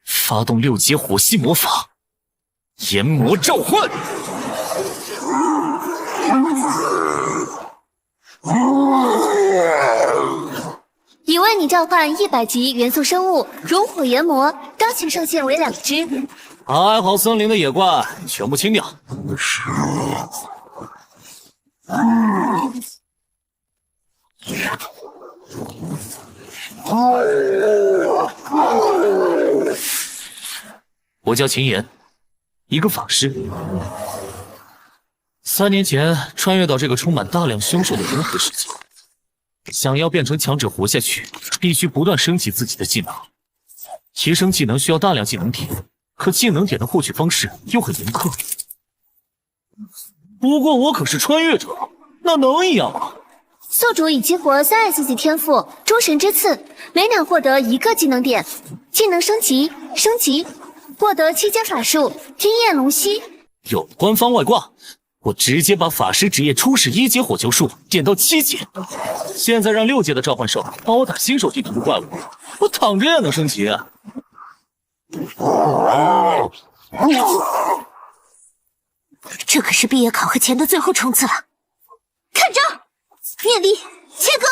发动6阶火系魔法，炎魔召唤。已为你召唤100级元素生物熔火炎魔，当前上限为2只。把哀嚎森林的野怪全部清掉。是。我叫秦岩，一个法师。3年前穿越到这个充满大量凶兽的融合世界，想要变成强者活下去，必须不断升级自己的技能。提升技能需要大量技能点，可技能点的获取方式又很严苛。不过我可是穿越者，那能一样吗？宿主已激活3S 级天赋诸神之刺，每秒获得1个技能点，技能升级，获得7阶法术经验龙息。有了官方外挂，我直接把法师职业初始1阶火球术点到7阶。现在让6阶的召唤兽帮我打新手地图的怪物，我躺着也能升级。这可是毕业考核前的最后冲刺了！看招，念力切割！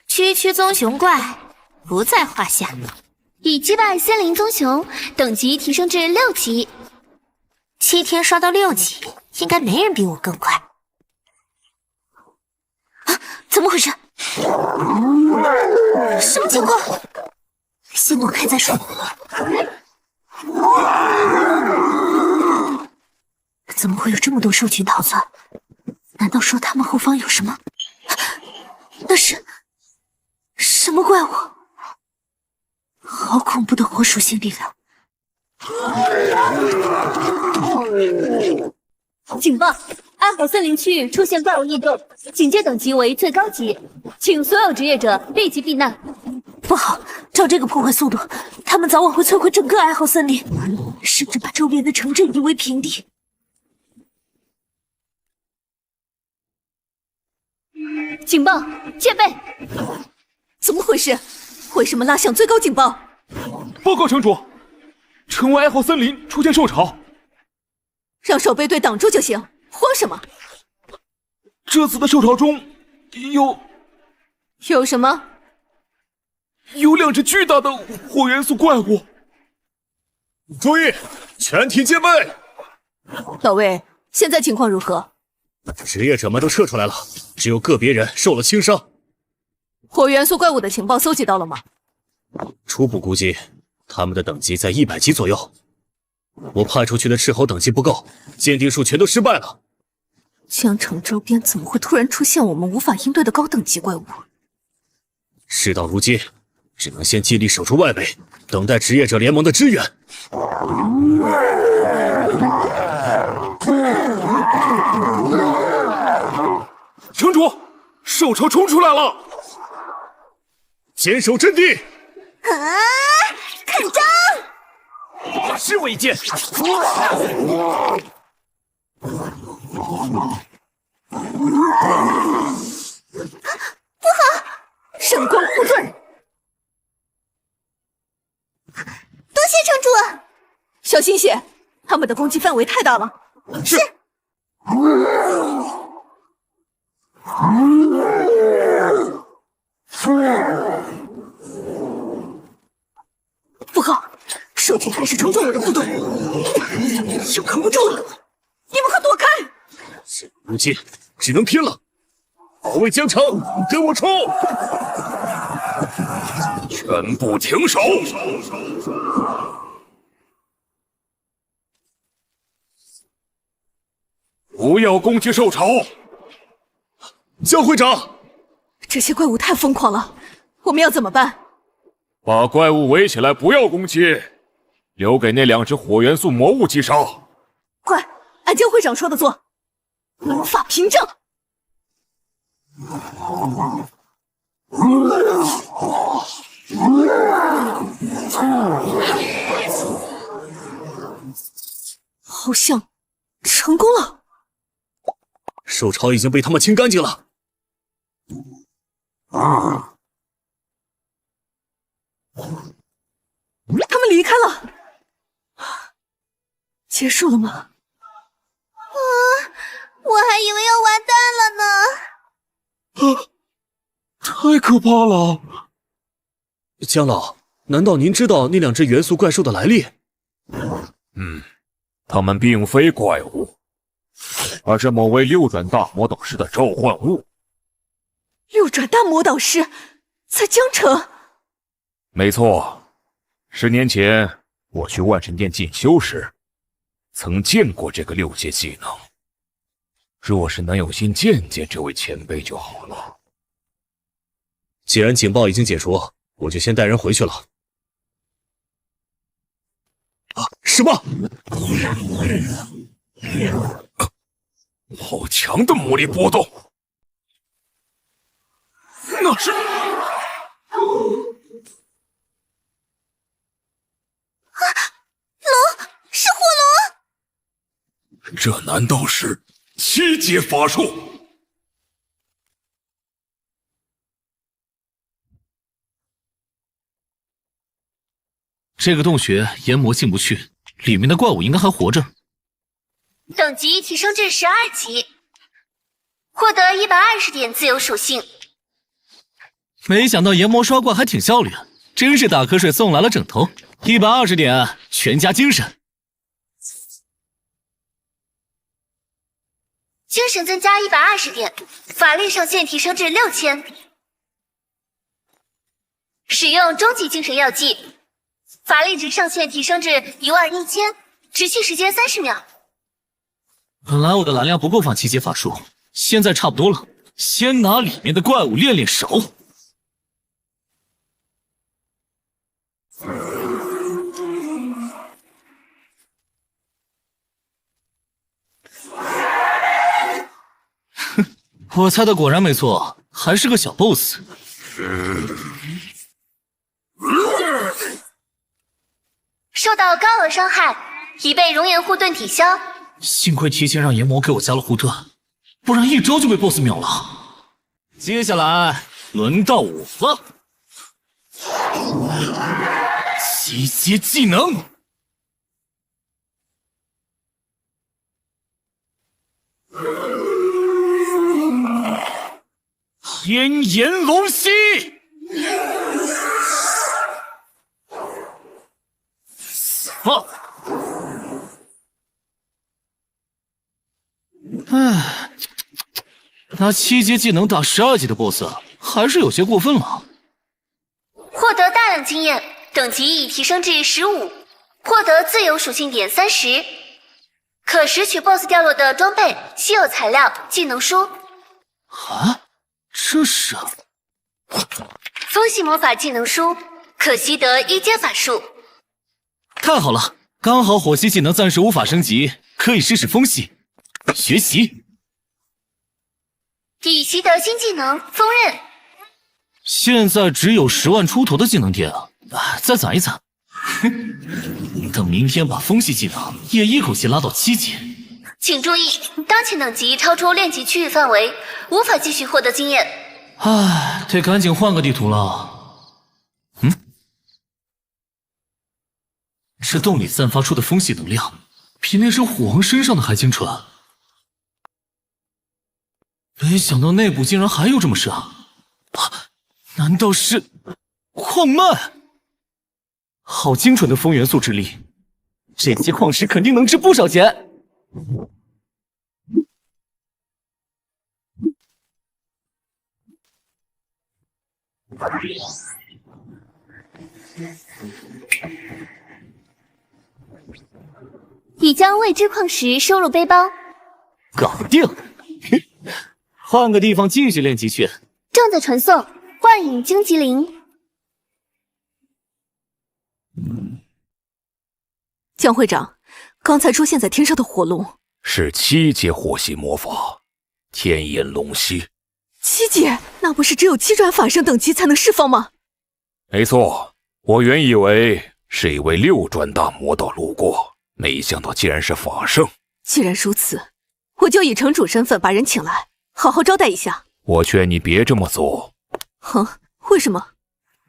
区区棕熊怪不在话下，已击败森林棕熊，等级提升至6级。7天刷到6级，应该没人比我更快。啊，怎么回事？什么情况？先躲开再说。怎么会有这么多兽群逃窜？难道说他们后方有什么？那是什么怪物？好恐怖的火属性力量！警报！哀嚎森林区域出现怪物异动，警戒等级为最高级，请所有职业者立即避难。不好，照这个破坏速度，他们早晚会摧毁整个哀嚎森林，甚至把周边的城镇夷为平地。警报！戒备！怎么回事？为什么拉响最高警报？报告城主，城外哀嚎森林出现兽潮，让守备队挡住就行，慌什么？这次的兽潮中有什么？有2只巨大的火元素怪物。注意，全体戒备！老魏，现在情况如何？职业者们都撤出来了，只有个别人受了轻伤。火元素怪物的情报搜集到了吗？初步估计，他们的等级在100级左右。我派出去的斥候等级不够，鉴定术全都失败了。江城周边怎么会突然出现我们无法应对的高等级怪物？事到如今，只能先尽力守住外围，等待职业者联盟的支援。城主，兽潮冲出来了！坚守阵地！啊！看招！法师为剑！不好！神光护盾！多谢城主！小心些，他们的攻击范围太大了。是。不好，兽群开始冲撞我的护盾，又扛不住了！你们快躲开！事不如今，只能拼了！保卫江城，跟我冲！全部停手！不要攻击兽潮！江会长，这些怪物太疯狂了，我们要怎么办？把怪物围起来，不要攻击，留给那2只火元素魔物击杀。快，按江会长说的做，无法凭证。好像成功了。兽潮已经被他们清干净了。他们离开了，结束了吗？我还以为要完蛋了呢。太可怕了！江老，难道您知道那2只元素怪兽的来历？它们并非怪物，而是某位6转大魔导师的召唤物。6转大魔导师在江城。没错，10年前我去万神殿进修时，曾见过这个6阶技能。若是能有幸见见这位前辈就好了。既然警报已经解除，我就先带人回去了。什么？好强的魔力波动！那是……是火龙！这难道是7阶法术？这个洞穴研磨进不去，里面的怪物应该还活着。等级提升至12级，获得120点自由属性。没想到研磨刷怪还挺效率，真是打瞌睡送来了枕头。120点，全家精神。精神增加120点，法力上限提升至6000。使用终极精神药剂，法力值上限提升至11000，持续时间30秒。本来我的蓝量不够放7阶法术，现在差不多了，先拿里面的怪物练练手。我猜的果然没错，还是个小 boss。受到高额伤害，已被熔岩护盾抵消。幸亏提前让炎魔给我加了护盾，不然一招就被 boss 秒了。接下来轮到我了，7阶技能。天炎龙息，唉，拿7阶技能打12级的 BOSS， 还是有些过分了。获得大量经验，等级已提升至15，获得自由属性点30，可拾取 BOSS 掉落的装备、稀有材料、技能书。啊，这是风系魔法技能书，可习得1阶法术。太好了，刚好火系技能暂时无法升级，可以试试风系。学习，已习得新技能锋刃。现在只有10万出头的技能点啊，再攒一攒。等明天把风系技能也一口气拉到7级。请注意，当前等级超出练级区域范围，无法继续获得经验。唉，得赶紧换个地图了。这洞里散发出的风系能量，比那只虎王身上的还精纯。没想到内部竟然还有这么深啊！难道是矿脉？好精纯的风元素之力，这些矿石肯定能值不少钱。已将未知矿石收入背包。搞定！换个地方继续练级去。正在传送，幻影荆棘林。江会长，刚才出现在天上的火龙是7阶火系魔法，天炎龙息。7阶，那不是只有7转法圣等级才能释放吗？没错，我原以为是一位6转大魔道路过，没想到竟然是法圣。既然如此，我就以城主身份把人请来，好好招待一下。我劝你别这么做。哼，为什么？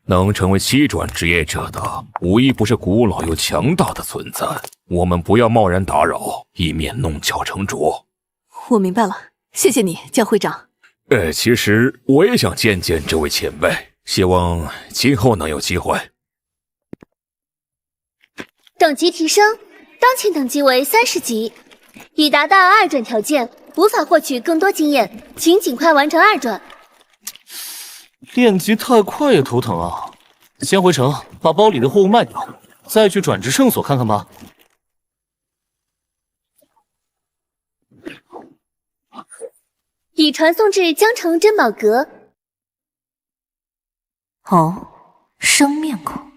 能成为7转职业者的，无一不是古老又强大的存在。我们不要贸然打扰，以免弄巧成拙。我明白了，谢谢你，江会长。其实我也想见见这位前辈，希望今后能有机会。等级提升，当前等级为30级，已达到2转条件，无法获取更多经验，请尽快完成2转。练级太快也头疼啊！先回城把包里的货物卖掉，再去转职圣所看看吧。已传送至江城珍宝阁。哦，生面孔，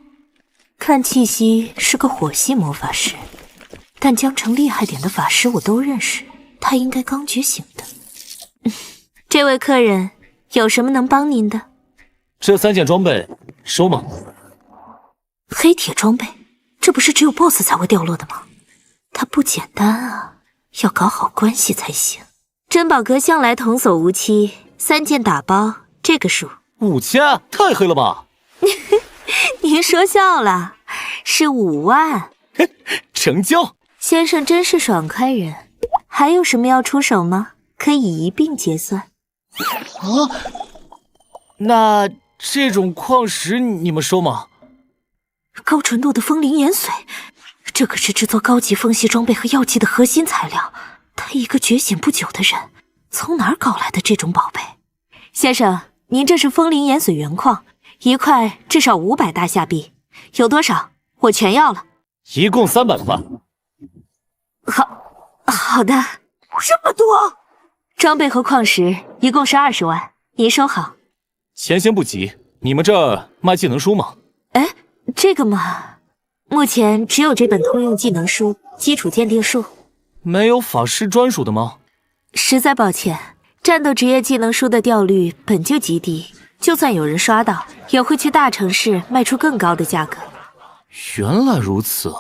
看气息是个火系魔法师，但江城厉害点的法师我都认识，他应该刚觉醒的。这位客人有什么能帮您的？这3件装备收吗？黑铁装备，这不是只有 BOSS 才会掉落的吗？他不简单啊，要搞好关系才行。珍宝阁向来童叟无欺，3件打包，这个数。5000，太黑了吧？您说笑了，是5万。成交。先生真是爽快人，还有什么要出手吗？可以一并结算。那这种矿石你们收吗？高纯度的风灵岩髓，这可是制作高级风系装备和药剂的核心材料。他一个觉醒不久的人，从哪儿搞来的这种宝贝？先生，您这是风灵岩髓原矿，1块至少500大夏币，有多少我全要了。一共300块。好的。这么多！装备和矿石一共是20万，您收好。钱先不急，你们这儿卖技能书吗？这个嘛，目前只有这本通用技能书基础鉴定术。没有法师专属的吗？实在抱歉，战斗职业技能书的掉率本就极低，就算有人刷到，也会去大城市卖出更高的价格。原来如此。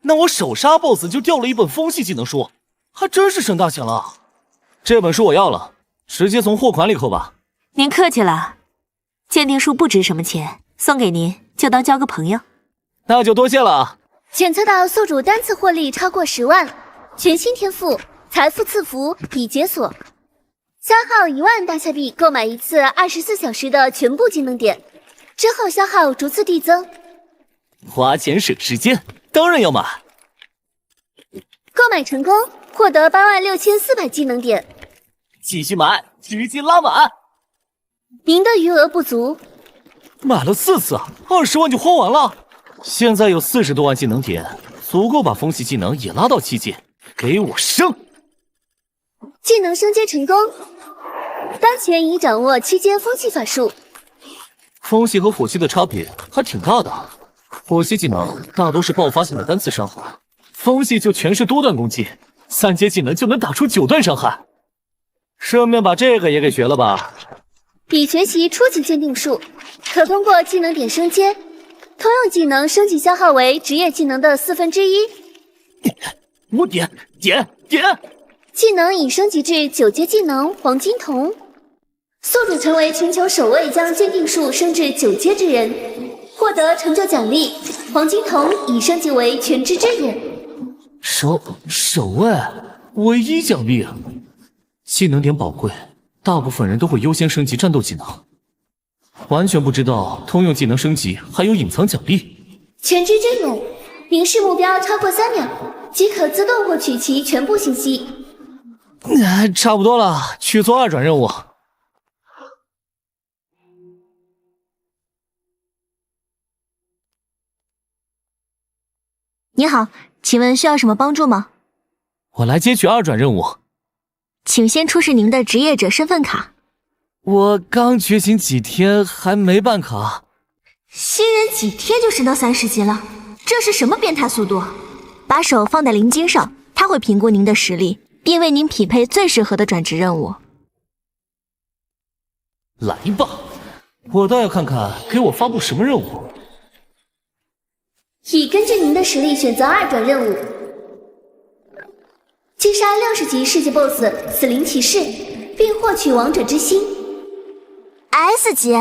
那我手杀 BOSS 就掉了一本风系技能书，还真是省大钱了。这本书我要了，直接从货款里扣吧。您客气了，鉴定书不值什么钱，送给您就当交个朋友。那就多谢了。检测到宿主单次获利超过10万，全新天赋财富赐福已解锁，消耗1万大夏币购买一次24小时的全部技能点，之后消耗逐次递增。花钱省时间，当然要买。购买成功，获得86400技能点。继续买，直接拉满。您的余额不足。买了4次，20万就花完了。现在有40多万技能点，足够把风系技能也拉到7级。给我升！技能升阶成功，当前已掌握7阶风系法术。风系和火系的差别还挺大的，火系技能大多是爆发性的单次伤害，风系就全是多段攻击，3阶技能就能打出9段伤害。顺便把这个也给学了吧。已学习初级鉴定术，可通过技能点升阶，通用技能升级消耗为职业技能的1/4。我点！技能已升级至9阶技能黄金瞳，宿主成为全球首位将鉴定术升至9阶之人，获得成就奖励黄金瞳已升级为全知之眼。首位唯一奖励。技能点宝贵，大部分人都会优先升级战斗技能，完全不知道通用技能升级还有隐藏奖励。全知之眼，凝视目标超过3秒，即可自动获取其全部信息。差不多了，去做2转任务。你好，请问需要什么帮助吗？我来接取2转任务。请先出示您的职业者身份卡。我刚觉醒几天，还没办卡。新人几天就升到30级了，这是什么变态速度？把手放在灵晶上，它会评估您的实力，并为您匹配最适合的转职任务。来吧，我倒要看看给我发布什么任务。已根据您的实力选择2转任务。击杀60级世界 BOSS 死灵骑士，并获取王者之心。4级，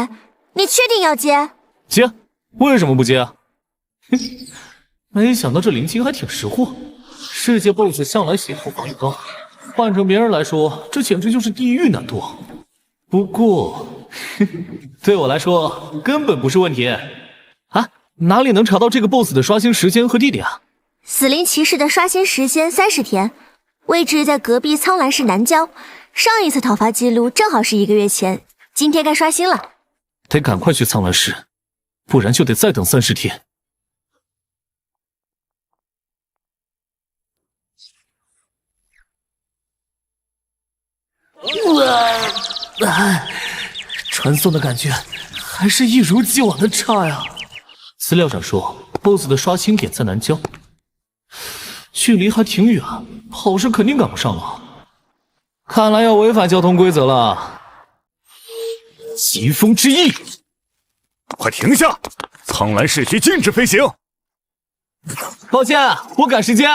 你确定要接？接？为什么不接啊？哼，没想到这林青还挺识货。世界 BOSS 向来血厚防御高，换成别人来说，这简直就是地狱难度。不过，对我来说根本不是问题。啊，哪里能查到这个 BOSS 的刷新时间和地点啊？死灵骑士的刷新时间30天，位置在隔壁苍兰市南郊。上一次讨伐记录正好是1个月前，今天该刷新了。得赶快去苍兰市，不然就得再等30天。传送的感觉还是一如既往的差呀。资料上说 ，BOSS 的刷新点在南郊，距离还挺远，跑是肯定赶不上了。看来要违反交通规则了。疾风之翼，快停下！苍兰市区禁止飞行。抱歉，我赶时间。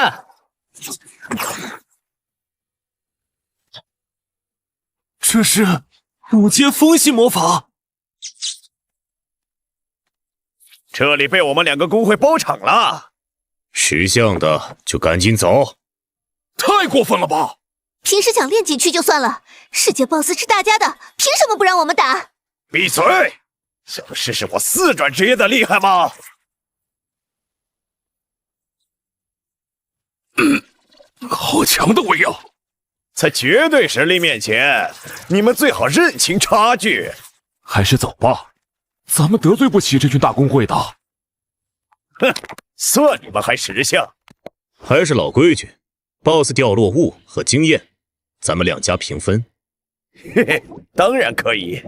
这是5阶风系魔法。这里被我们2个工会包场了。识相的就赶紧走。太过分了吧！平时想练几区就算了，世界 BOSS 是大家的，凭什么不让我们打？闭嘴！想试试我4转职业的厉害吗？好强的威耀！在绝对实力面前，你们最好认清差距。还是走吧，咱们得罪不起这群大工会的。哼，算你们还识相。还是老规矩 ，BOSS 掉落物和经验，咱们2家平分。嘿嘿，当然可以。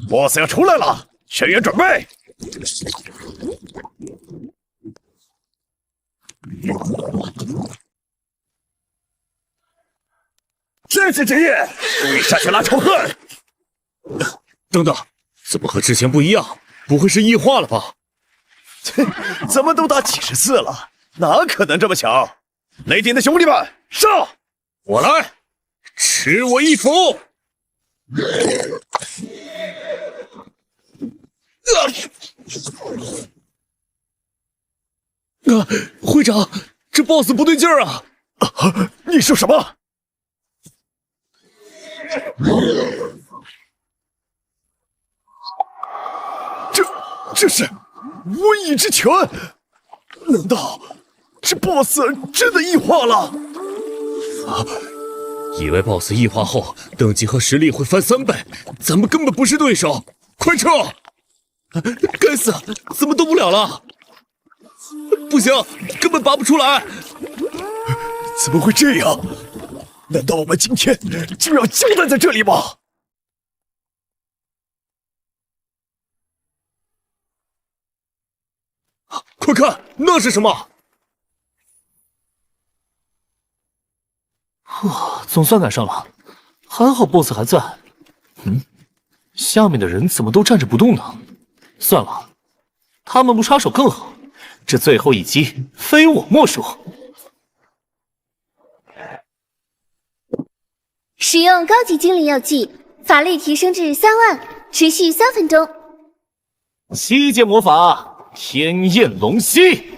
BOSS 要出来了，全员准备。这是职业，注意下去拉仇恨。等等，怎么和之前不一样？不会是异化了吧？怎么都打几十次了，哪可能这么强？雷霆的兄弟们，上！我来，吃我一斧！会长，这 BOSS 不对劲儿啊！你说什么？这是无以之拳！难道这 BOSS 真的异化了？以为 BOSS 异化后等级和实力会翻3倍，咱们根本不是对手，快撤！该死，怎么动不了了？不行，根本拔不出来！怎么会这样？难道我们今天就要交代在这里吗？快看，那是什么？总算赶上了，还好 BOSS 还在。下面的人怎么都站着不动呢？算了，他们不插手更好。这最后一击，非我莫属。使用高级精灵药剂，法力提升至3万，持续3分钟。7阶魔法，天焰龙息。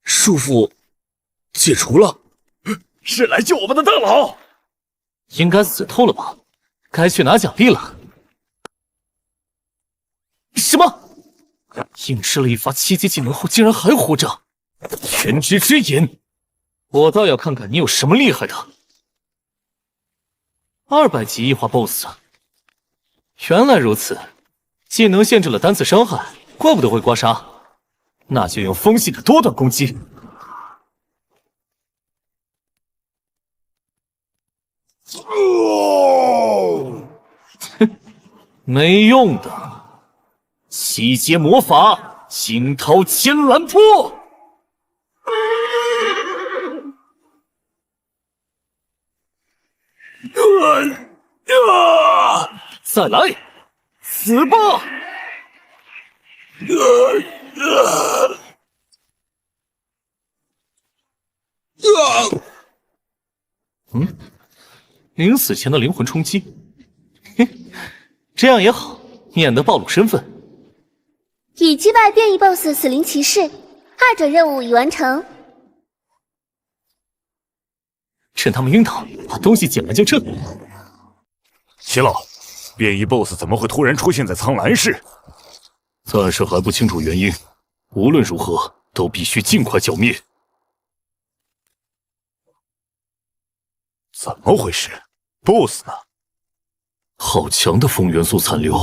束缚解除了，是来救我们的大佬。应该死透了吧？该去拿奖励了。什么？硬吃了一发7阶技能后，竟然还活着！全知之眼，我倒要看看你有什么厉害的。200级异化 BOSS， 原来如此，技能限制了单次伤害，怪不得会刮痧。那就用风系的多段攻击。没用的，7阶魔法惊涛千澜波。再来，死吧！临死前的灵魂冲击，嘿，这样也好，免得暴露身份。已击败变异 BOSS 死灵骑士，2转任务已完成。趁他们晕倒，把东西捡完就撤。齐老，变异 BOSS 怎么会突然出现在苍兰市？暂时还不清楚原因，无论如何都必须尽快剿灭。怎么回事 ？BOSS 呢？好强的风元素残留，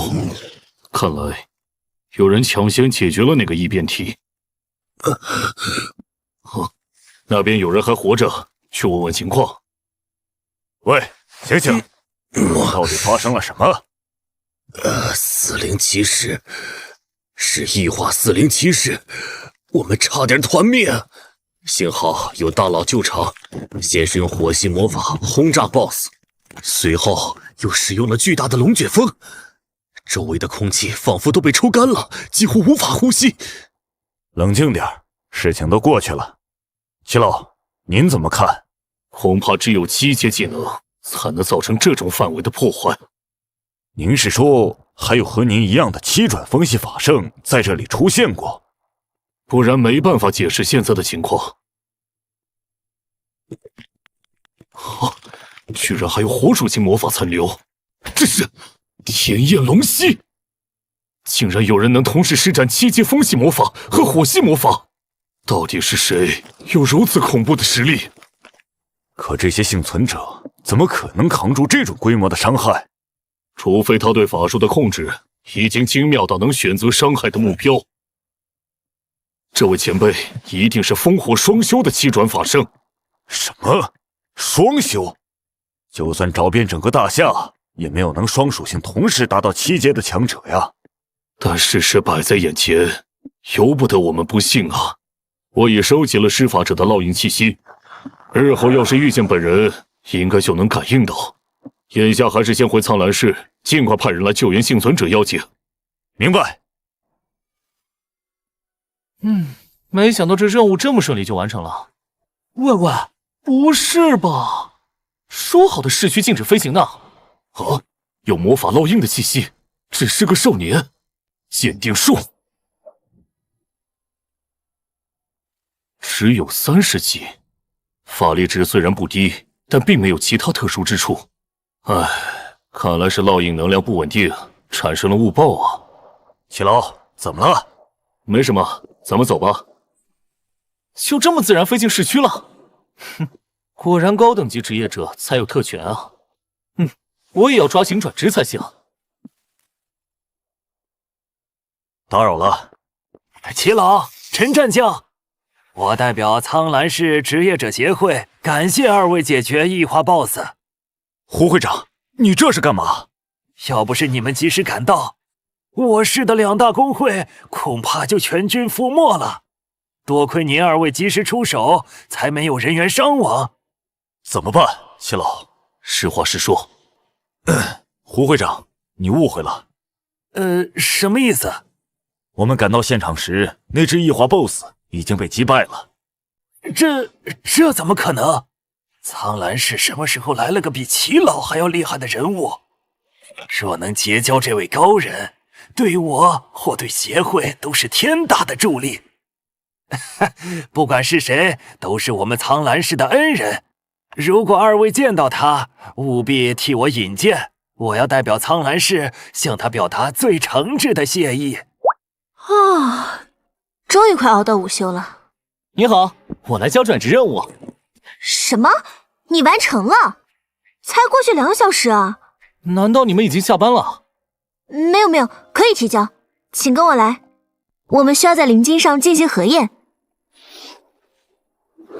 看来有人抢先解决了那个异变体。那边有人还活着，去问问情况。喂，醒醒！到底发生了什么？死灵骑士，是异化死灵骑士，我们差点团灭。幸好有大佬救场，先是用火系魔法轰炸 BOSS， 随后又使用了巨大的龙卷风，周围的空气仿佛都被抽干了，几乎无法呼吸。冷静点，事情都过去了。齐老，您怎么看？恐怕只有7阶技能才能造成这种范围的破坏。您是说还有和您一样的7转风系法圣在这里出现过？不然没办法解释现在的情况。居然还有火属性魔法残留，这是天焰龙息！竟然有人能同时施展7阶风系魔法和火系魔法，到底是谁有如此恐怖的实力？可这些幸存者怎么可能扛住这种规模的伤害？除非他对法术的控制已经精妙到能选择伤害的目标。这位前辈一定是烽火双修的7转法圣。什么？双修？就算找遍整个大夏，也没有能双属性同时达到7阶的强者呀。但事实摆在眼前，由不得我们不信啊！我已收集了施法者的烙印气息，日后要是遇见本人，应该就能感应到。眼下还是先回苍兰市，尽快派人来救援幸存者要紧。明白。没想到这任务这么顺利就完成了。喂，不是吧？说好的市区禁止飞行呢？啊，有魔法烙印的气息，只是个少年。鉴定术只有30级，法力值虽然不低，但并没有其他特殊之处。唉，看来是烙印能量不稳定，产生了误报啊。齐老，怎么了？没什么，咱们走吧。就这么自然飞进市区了？哼，果然高等级职业者才有特权啊。我也要抓紧转职才行。打扰了。齐老，陈战将，我代表苍兰市职业者协会感谢2位解决异化 BOSS。胡会长，你这是干嘛？要不是你们及时赶到，我市的2大工会恐怕就全军覆没了。多亏您2位及时出手，才没有人员伤亡。怎么办，齐老？实话实说。胡会长，你误会了。什么意思？我们赶到现场时，那只异化 BOSS 已经被击败了。这怎么可能？苍兰市什么时候来了个比齐老还要厉害的人物？若能结交这位高人，对我或对协会都是天大的助力。不管是谁，都是我们苍兰市的恩人。如果2位见到他，务必替我引荐，我要代表苍兰市向他表达最诚挚的谢意。终于快熬到午休了。你好，我来交转职任务。什么？你完成了？才过去2个小时啊？难道你们已经下班了？没有，可以提交，请跟我来。我们需要在灵晶上进行核验。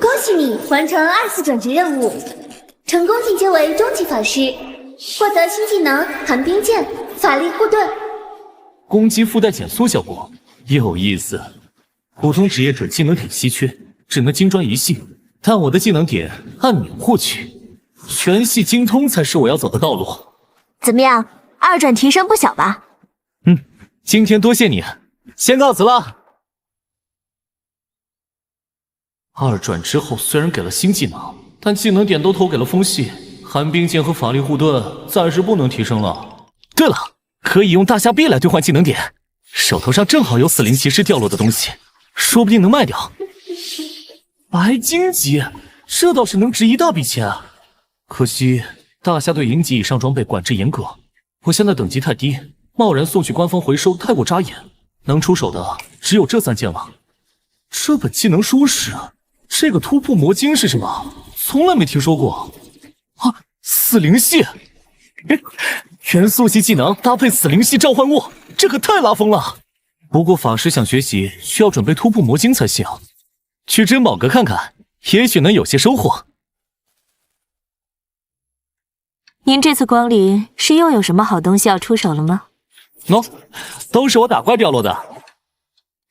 恭喜你完成2次转职任务，成功进阶为中级法师，获得新技能寒冰剑，法力护盾，攻击附带减速效果，有意思。普通职业者技能点稀缺，只能精专一系，但我的技能点按秒获取，全系精通才是我要走的道路。怎么样？2转提升不小吧？今天多谢你，先告辞了。2转之后虽然给了新技能，但技能点都投给了风系，寒冰剑和法力护盾暂时不能提升了。对了，可以用大虾币来兑换技能点，手头上正好有死灵骑士掉落的东西，说不定能卖掉。白金级，这倒是能值一大笔钱啊！可惜大虾对银级以上装备管制严格，我现在等级太低，贸然送去官方回收太过扎眼，能出手的只有这3件了。这本技能书是这个突破魔晶是什么？从来没听说过啊！死灵系，元素系技能搭配死灵系召唤物，这可太拉风了。不过法师想学习，需要准备突破魔晶才行。去珍宝阁看看，也许能有些收获。您这次光临是又有什么好东西要出手了吗？喏，都是我打怪掉落的。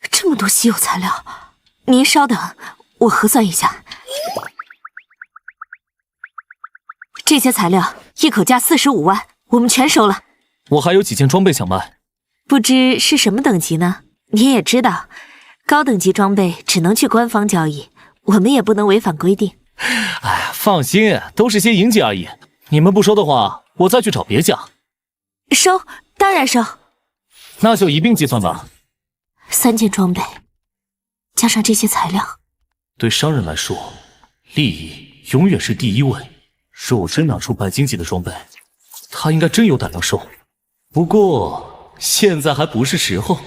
这么多稀有材料，您稍等，我核算一下。这些材料一口价45万，我们全收了。我还有几件装备想卖，不知是什么等级呢？您也知道，高等级装备只能去官方交易，我们也不能违反规定。哎，放心，都是些银级而已。你们不收的话，我再去找别家。收，当然收。那就一并计算吧。 3件装备，加上这些材料，对商人来说，利益永远是第一位。若我真拿出白金级的装备，他应该真有胆量收。不过现在还不是时候。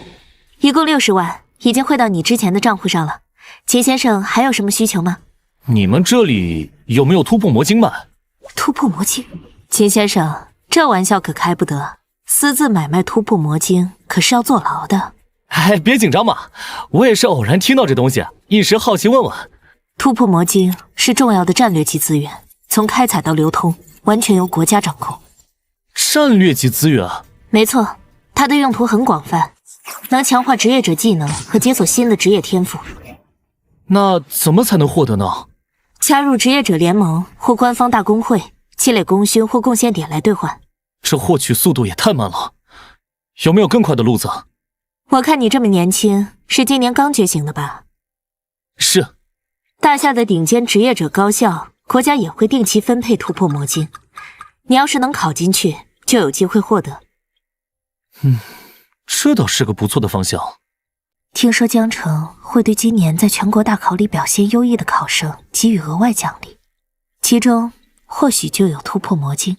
一共60万，已经汇到你之前的账户上了。秦先生还有什么需求吗？你们这里有没有突破魔晶卖？突破魔晶？秦先生，这玩笑可开不得。私自买卖突破魔晶，可是要坐牢的。哎，别紧张嘛，我也是偶然听到这东西，一时好奇问问。突破魔晶是重要的战略级资源，从开采到流通，完全由国家掌控。战略级资源？没错，它的用途很广泛，能强化职业者技能和解锁新的职业天赋。那怎么才能获得呢？加入职业者联盟或官方大公会，积累功勋或贡献点来兑换。这获取速度也太慢了，有没有更快的路子？我看你这么年轻，是今年刚觉醒的吧？是。大夏的顶尖职业者高校，国家也会定期分配突破魔晶。你要是能考进去，就有机会获得。这倒是个不错的方向。听说江城会对今年在全国大考里表现优异的考生给予额外奖励，其中或许就有突破魔晶。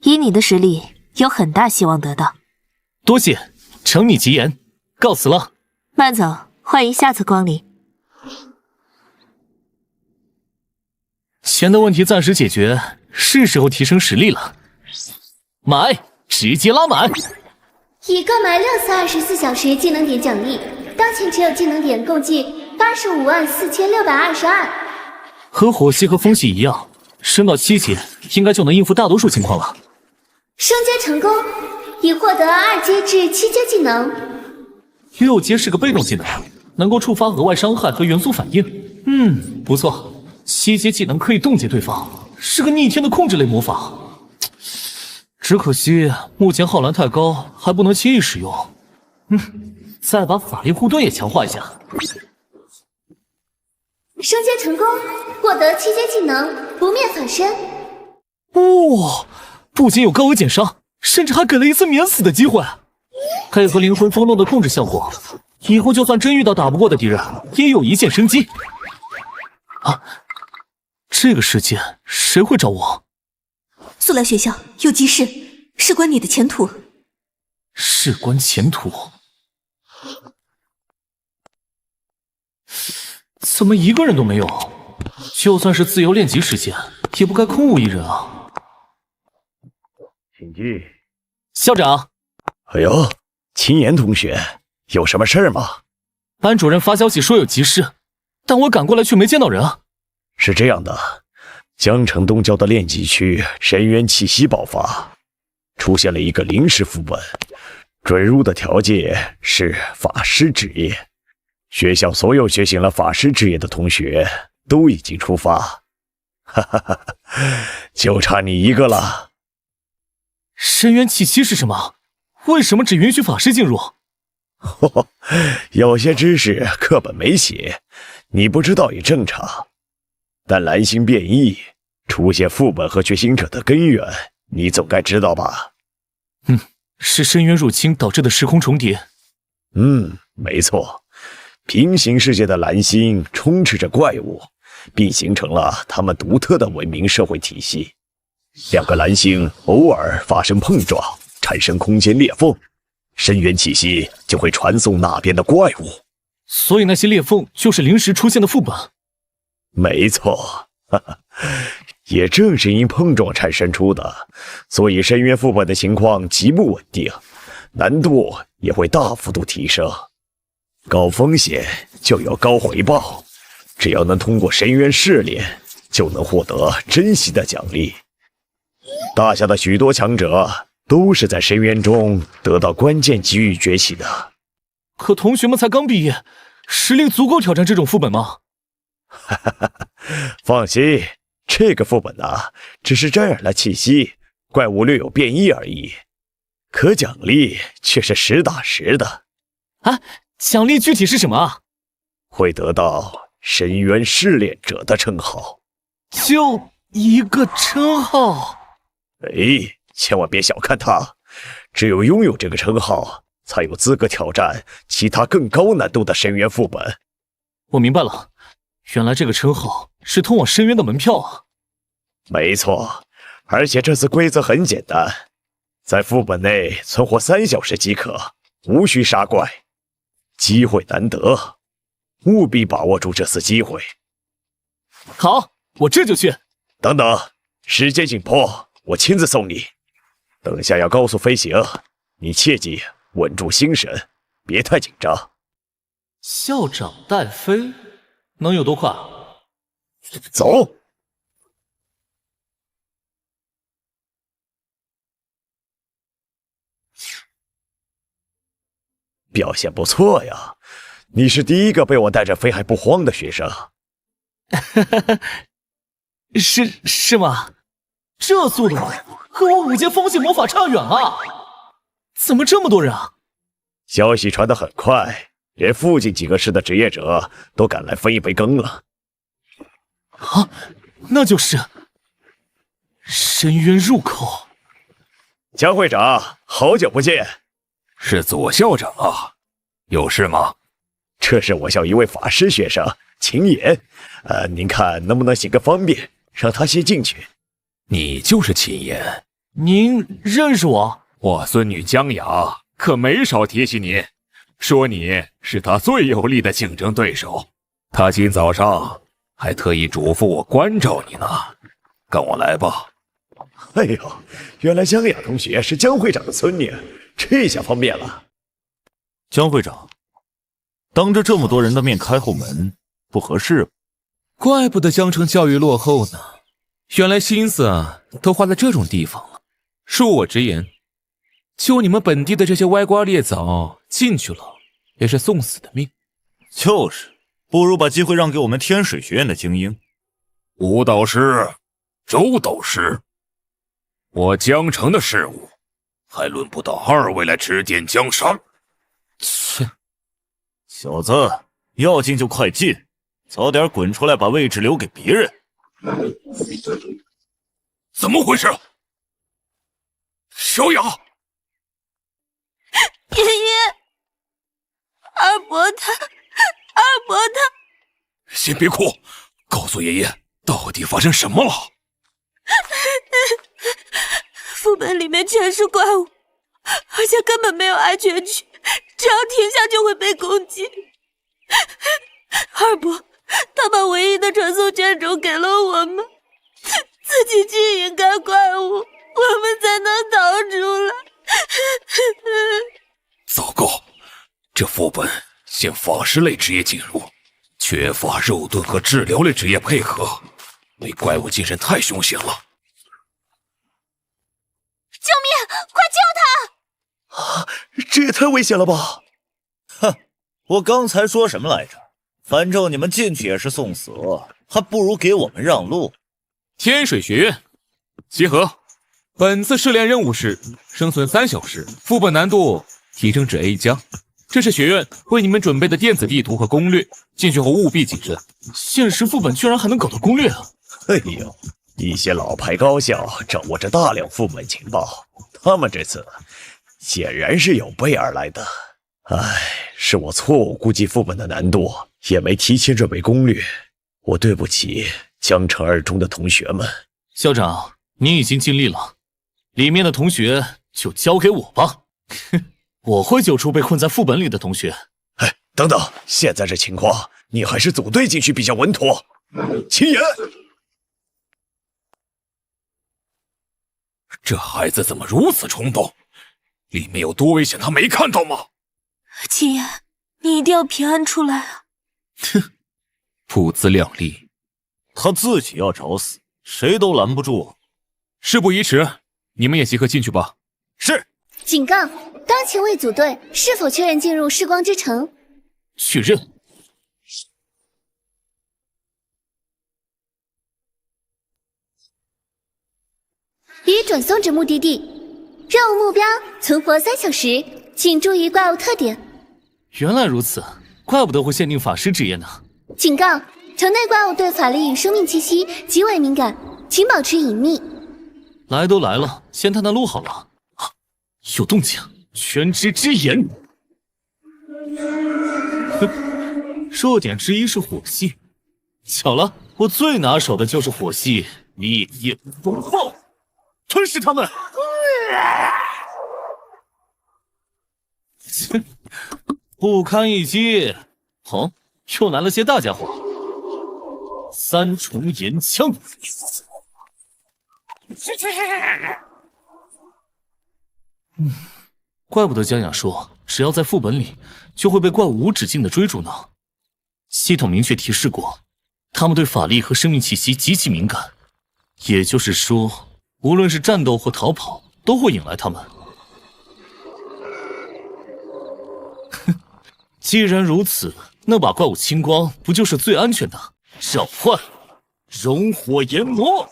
以你的实力，有很大希望得到。多谢，承你吉言，告辞了。慢走，欢迎下次光临。钱的问题暂时解决，是时候提升实力了。买，直接拉满。已购买6次24小时技能点奖励，当前持有技能点共计854622。和火系和风系一样，升到7级应该就能应付大多数情况了。升阶成功，已获得2阶至7阶技能。6阶是个被动技能，能够触发额外伤害和元素反应。不错。7阶技能可以冻结对方，是个逆天的控制类魔法。只可惜目前耗蓝太高，还不能轻易使用。再把法力护盾也强化一下。升阶成功，获得7阶技能不灭反身。哇，不仅有高额减伤，甚至还给了一次免死的机会。配合灵魂风洞的控制效果，以后就算真遇到打不过的敌人，也有一线生机。这个世界谁会找我？速来学校有急事，事关你的前途。事关前途？怎么一个人都没有？就算是自由练级时间，也不该空无一人啊！请进。校长。哎呦，秦岩同学，有什么事儿吗？班主任发消息说有急事，但我赶过来却没见到人啊。是这样的，江城东郊的炼级区深渊气息爆发，出现了一个临时副本，准入的条件是法师职业。学校所有觉醒了法师职业的同学都已经出发，就差你一个了。深渊气息是什么？为什么只允许法师进入？有些知识课本没写，你不知道也正常。但蓝星变异出现副本和觉醒者的根源，你总该知道吧？是深渊入侵导致的时空重叠。没错，平行世界的蓝星充斥着怪物，并形成了他们独特的文明社会体系。两个蓝星偶尔发生碰撞，产生空间裂缝，深渊气息就会传送那边的怪物。所以那些裂缝就是临时出现的副本。没错，也正是因碰撞产生出的，所以深渊副本的情况极不稳定，难度也会大幅度提升。高风险就有高回报，只要能通过深渊试炼，就能获得珍惜的奖励。大夏的许多强者都是在深渊中得到关键机遇崛起的。可同学们才刚毕业，实力足够挑战这种副本吗？放心，这个副本只是沾染了气息，怪物略有变异而已，可奖励却是实打实的。奖励具体是什么啊？会得到深渊试炼者的称号。就一个称号？千万别小看它，只有拥有这个称号，才有资格挑战其他更高难度的深渊副本。我明白了，原来这个称号是通往深渊的门票啊。没错，而且这次规则很简单，在副本内存活3小时即可，无需杀怪。机会难得，务必把握住这次机会。好，我这就去。等等，时间紧迫，我亲自送你。等下要高速飞行，你切记稳住心神，别太紧张。校长带飞，能有多快？走。表现不错呀，你是第一个被我带着飞还不慌的学生。是吗？这速度和我5阶风系魔法差远了。怎么这么多人啊？消息传得很快，连附近几个市的职业者都赶来分一杯羹了。那就是深渊入口。江会长，好久不见。是左校长啊，有事吗？这是我校一位法师学生秦岩，您看能不能行个方便，让他先进去。你就是秦岩？您认识我？我孙女江雅可没少提起你，说你是她最有力的竞争对手。她今早上还特意嘱咐我关照你呢，跟我来吧。哎呦，原来江雅同学是江会长的孙女，这下方便了。江会长，当着这么多人的面开后门，不合适吧？怪不得江城教育落后呢，原来心思都花在这种地方了。恕我直言，就你们本地的这些歪瓜裂枣进去了，也是送死的命。就是，不如把机会让给我们天水学院的精英。吴导师，周导师，我江城的事务还轮不到2位来指点江山。切，小子，要进就快进，早点滚出来，把位置留给别人。怎么回事？小雅，爷爷，二伯他，先别哭，告诉爷爷到底发生什么了。副本里面全是怪物，而且根本没有安全区，只要停下就会被攻击。二伯他把唯一的传送卷轴给了我们，自己去引开怪物，我们才能逃出来。糟糕，这副本限法师类职业进入，缺乏肉盾和治疗类职业配合，对怪物精神太凶险了。救命！快救他！这也太危险了吧！哼，我刚才说什么来着？反正你们进去也是送死，还不如给我们让路。天水学院集合，本次试炼任务是生存3小时，副本难度提升至 A+，这是学院为你们准备的电子地图和攻略，进去后务必谨慎。现实副本居然还能搞到攻略啊！哎呦，一些老牌高校掌握着大量副本情报，他们这次显然是有备而来的。唉，是我错误估计副本的难度，也没提前准备攻略。我对不起江城二中的同学们。校长，您已经尽力了，里面的同学就交给我吧。哼，我会救出被困在副本里的同学。哎，等等，现在这情况，你还是组队进去比较稳妥。秦岩，这孩子怎么如此冲动？里面有多危险，他没看到吗？秦岩，你一定要平安出来啊！哼，不自量力，他自己要找死，谁都拦不住。事不宜迟，你们也集合进去吧。是。警告：当前未组队，是否确认进入世光之城？确认。已转送至目的地，任务目标存活3小时，请注意怪物特点。原来如此，怪不得会限定法师职业呢。警告：城内怪物对法力与生命气息极为敏感，请保持隐秘。来都来了，先探探路好了。啊，有动静，全知之眼。哼，弱点之一是火系，巧了，我最拿手的就是火系烈焰风暴，吞噬他们。不堪一击。哦，又来了些大家伙。3重岩枪。怪不得江雅说，只要在副本里，就会被怪物无止境的追逐呢。系统明确提示过，他们对法力和生命气息极其敏感，也就是说，无论是战斗或逃跑，都会引来他们。哼，既然如此，那把怪物清光不就是最安全的？召唤熔火炎魔。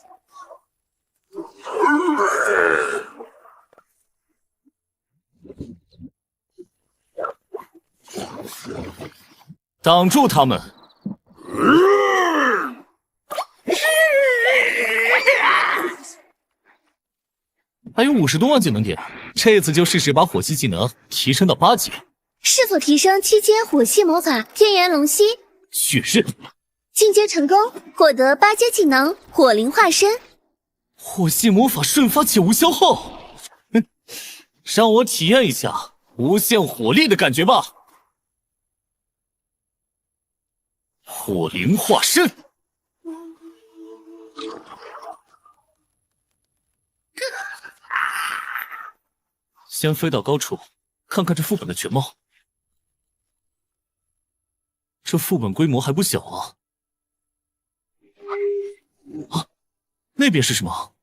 挡住他们！还有50多万技能点，这次就试试把火系技能提升到8级。是否提升7阶火系魔法天炎龙息？确认。进阶成功，获得8阶技能火灵化身。火系魔法瞬发且无消耗。让我体验一下无限火力的感觉吧。火灵化身。先飞到高处，看看这副本的全貌。这副本规模还不小啊！啊，那边是什么？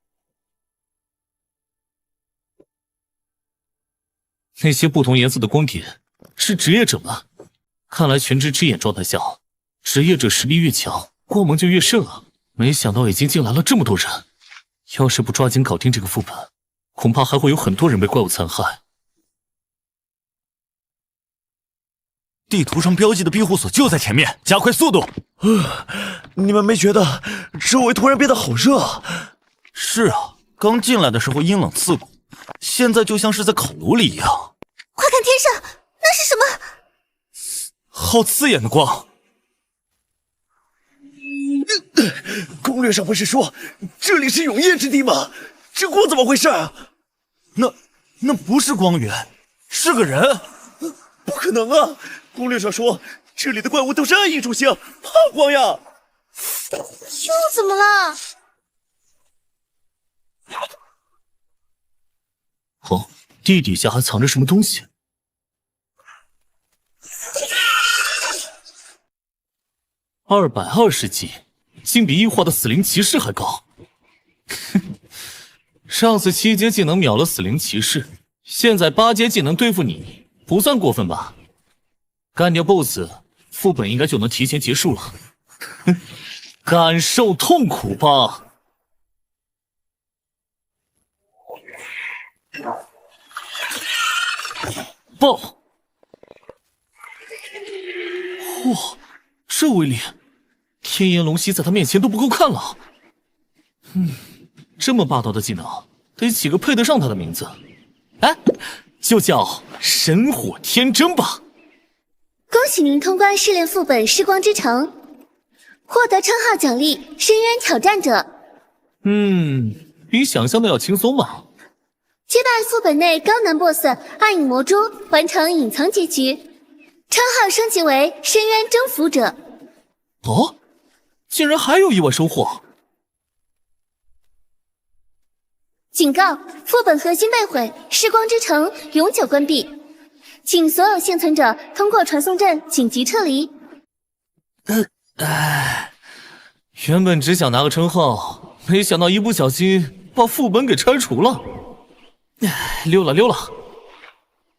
那些不同颜色的光点是职业者吗？看来全知之眼状态下，职业者实力越强，光芒就越盛啊！没想到已经进来了这么多人，要是不抓紧搞定这个副本，恐怕还会有很多人被怪物残害。地图上标记的庇护所就在前面，加快速度！你们没觉得周围突然变得好热？是啊，刚进来的时候阴冷刺骨，现在就像是在烤炉里一样。快看天上，那是什么？好刺眼的光！攻略上不是说这里是永夜之地吗？这光怎么回事啊？那不是光源，是个人。不可能啊！攻略上说这里的怪物都是暗影属性，怕光呀。又怎么了？哦，地底下还藏着什么东西？220级，竟比异化的死灵骑士还高。上次7阶技能秒了死灵骑士，现在8阶技能对付你，不算过分吧？干掉 BOSS， 副本应该就能提前结束了。感受痛苦吧！爆！哇，这威力，天炎龙息在他面前都不够看了。这么霸道的技能，得起个配得上他的名字。哎，就叫神火天征吧。恭喜您通关试炼副本《时光之城》，获得称号奖励“深渊挑战者”。比想象的要轻松嘛。击败副本内高难 BOSS 暗影魔蛛，完成隐藏结局，称号升级为“深渊征服者”。哦，竟然还有意外收获！警告：副本核心被毁，时光之城永久关闭，请所有幸存者通过传送阵紧急撤离。原本只想拿个称号，没想到一不小心把副本给拆除了。溜了溜了。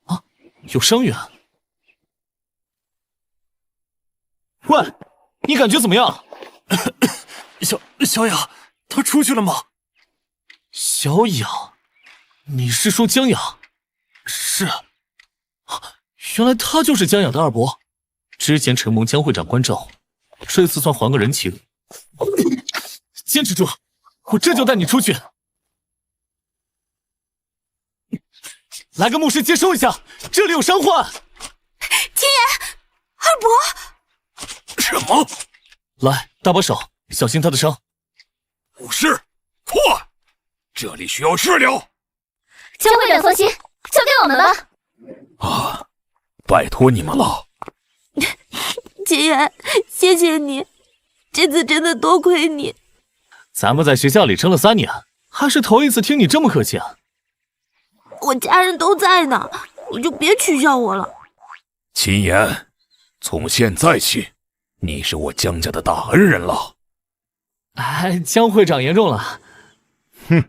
啊，有伤员。喂，你感觉怎么样？小雅，她出去了吗？小雅，你是说江雅？是。原来他就是江雅的二伯，之前承蒙江会长关照，这次算还个人情。坚持住，我这就带你出去。来个牧师接收一下，这里有伤患。天炎，二伯，什么？来，搭把手，小心他的伤。武士，快！这里需要治疗。江会长放心，交给我们吧。啊，拜托你们了。秦岩，谢谢你，这次真的多亏你。咱们在学校里撑了3年，还是头一次听你这么客气啊。我家人都在呢，你就别取笑我了。秦岩，从现在起，你是我江家的大恩人了。哎，江会长言重了。哼，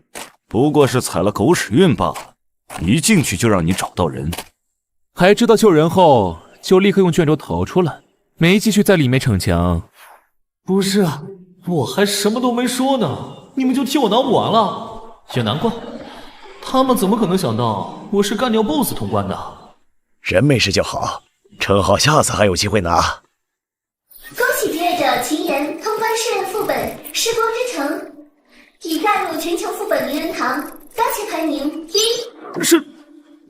不过是踩了狗屎运罢了，一进去就让你找到人，还知道救人后就立刻用卷轴逃出来，没继续在里面逞强。不是啊，我还什么都没说呢，你们就替我脑补完了，也难怪，他们怎么可能想到我是干掉 BOSS 通关的？人没事就好，称号下次还有机会拿。恭喜职业者秦岩通关试炼副本《时光之城》，已盖入全球副本名人堂，当前排名1。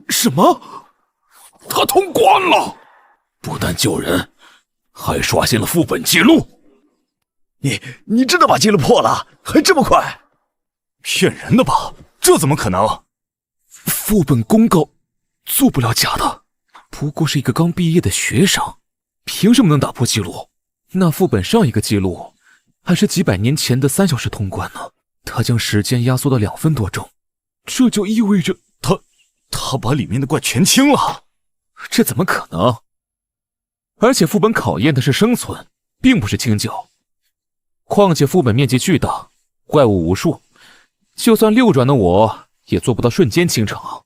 什么？他通关了，不但救人，还刷新了副本记录。你真的把记录破了，还这么快？骗人的吧？这怎么可能？副本公告做不了假的，不过是一个刚毕业的学生，凭什么能打破记录？那副本上一个记录还是几百年前的3小时通关呢，他将时间压缩到2分多钟，这就意味着他把里面的怪全清了。这怎么可能？而且副本考验的是生存，并不是清救。况且副本面积巨大，怪物无数，就算6转的我也做不到瞬间清场。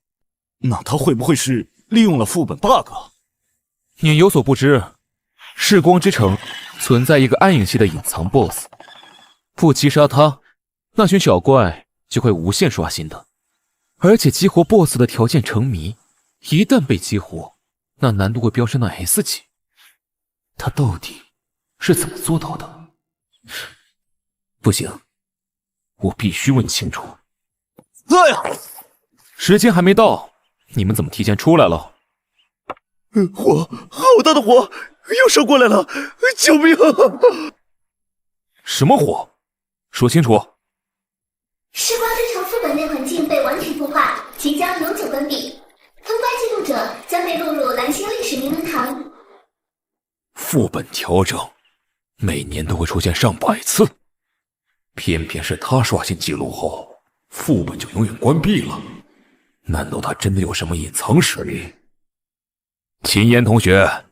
那他会不会是利用了副本 bug？ 你有所不知，世光之城存在一个暗影系的隐藏 BOSS， 不击杀他，那群小怪就会无限刷新的。而且激活 BOSS 的条件成谜，一旦被激活，那难度会飙升到 S 级。他到底是怎么做到的？不行，我必须问清楚。哎呀，时间还没到，你们怎么提前出来了？火，好大的火，又烧过来了！救命啊！什么火？说清楚。时光之城副本内环境被完全破坏，即将永久关闭。通关记录者将被录入蓝星历史名人堂。副本调整，每年都会出现上百次，偏偏是他刷新记录后，副本就永远关闭了。难道他真的有什么隐藏实力？秦岩同学，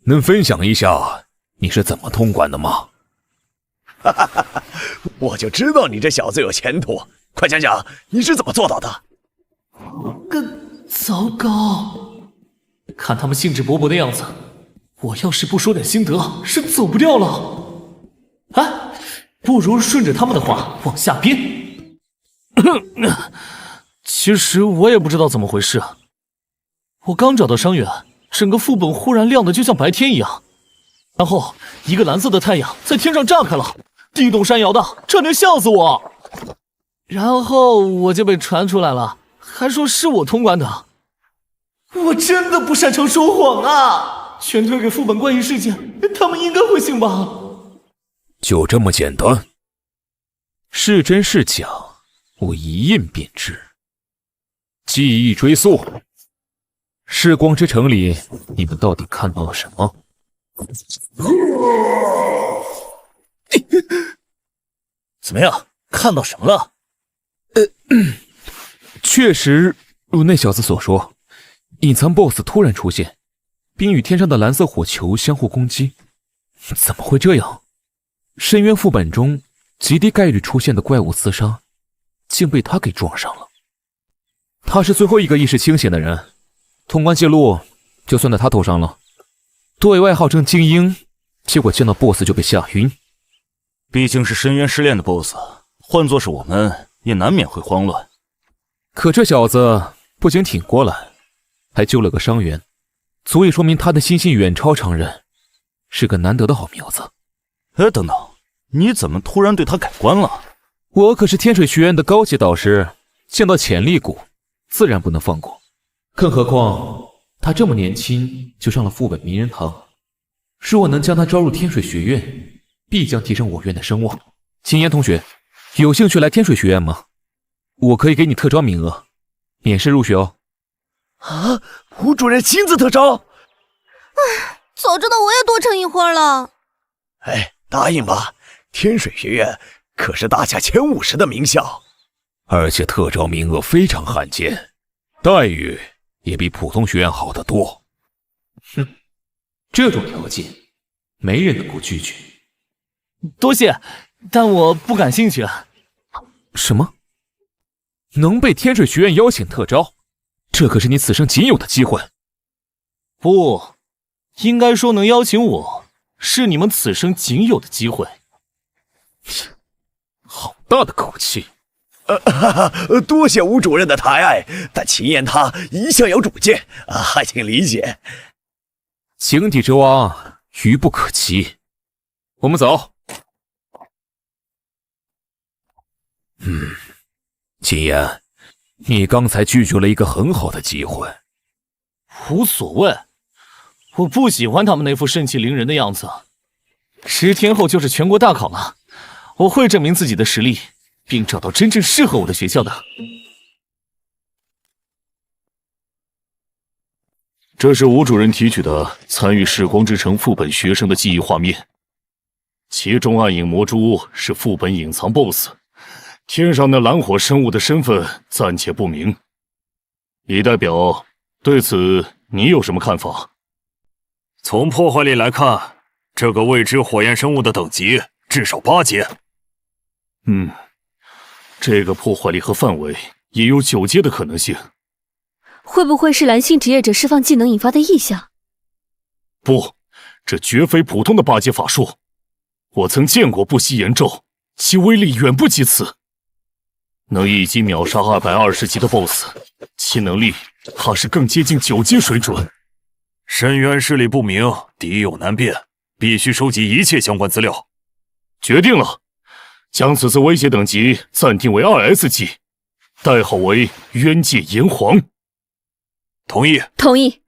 能分享一下你是怎么通关的吗？哈哈哈哈！我就知道你这小子有前途，快讲讲你是怎么做到的？糟糕，看他们兴致勃勃的样子，我要是不说点心得，是走不掉了。哎，不如顺着他们的话往下编。其实我也不知道怎么回事，我刚找到伤员，整个副本忽然亮的就像白天一样，然后一个蓝色的太阳在天上炸开了，地动山摇的，差点吓死我。然后我就被传出来了，还说是我通关的。我真的不擅长说谎啊！全推给副本怪异事件，他们应该会信吧？就这么简单？是真是假，我一印便知。记忆追溯，噬光之城里，你们到底看到了什么？怎么样？看到什么了？确实如那小子所说，隐藏 BOSS 突然出现，并与天上的蓝色火球相互攻击。怎么会这样？深渊副本中极低概率出现的怪物厮杀，竟被他给撞上了。他是最后一个意识清醒的人，通关记录就算在他头上了。对外号称精英，结果见到 BOSS 就被吓晕。毕竟是深渊失恋的 BOSS， 换作是我们，也难免会慌乱。可这小子不仅挺过来，还救了个伤员，足以说明他的心性远超常人，是个难得的好苗子。等等，你怎么突然对他改观了？我可是天水学院的高级导师，见到潜力股，自然不能放过。更何况他这么年轻就上了副本名人堂，如果能将他招入天水学院，必将提升我院的声望。秦岩同学，有兴趣来天水学院吗？我可以给你特招名额，免试入学哦。啊！吴主任亲自特招？唉，早知道我也多撑一会儿了。哎，答应吧，天水学院可是大夏前50的名校，而且特招名额非常罕见，待遇也比普通学院好得多。哼，这种条件，没人能够拒绝。多谢，但我不感兴趣。什么？能被天水学院邀请特招，这可是你此生仅有的机会。不，应该说能邀请我，是你们此生仅有的机会。好大的口气！多谢吴主任的抬爱，但秦岩他一向有主见啊，请理解。井底之蛙，愚不可及。我们走。秦岩，你刚才拒绝了一个很好的机会。无所谓，我不喜欢他们那副盛气凌人的样子。10天后就是全国大考了，我会证明自己的实力，并找到真正适合我的学校的。这是吴主任提取的参与噬光之城副本学生的记忆画面，其中暗影魔蛛是副本隐藏 BOSS。天上那蓝火生物的身份暂且不明，李代表，对此你有什么看法？从破坏力来看，这个未知火焰生物的等级至少8阶。这个破坏力和范围也有9阶的可能性。会不会是蓝星职业者释放技能引发的异象？不，这绝非普通的8阶法术。我曾见过不息炎咒，其威力远不及此。能一击秒杀220级的 BOSS， 其能力怕是更接近9阶水准。深渊势力不明，敌友难辨，必须收集一切相关资料。决定了，将此次威胁等级暂定为2S 级，代号为渊界炎黄。同意。同意。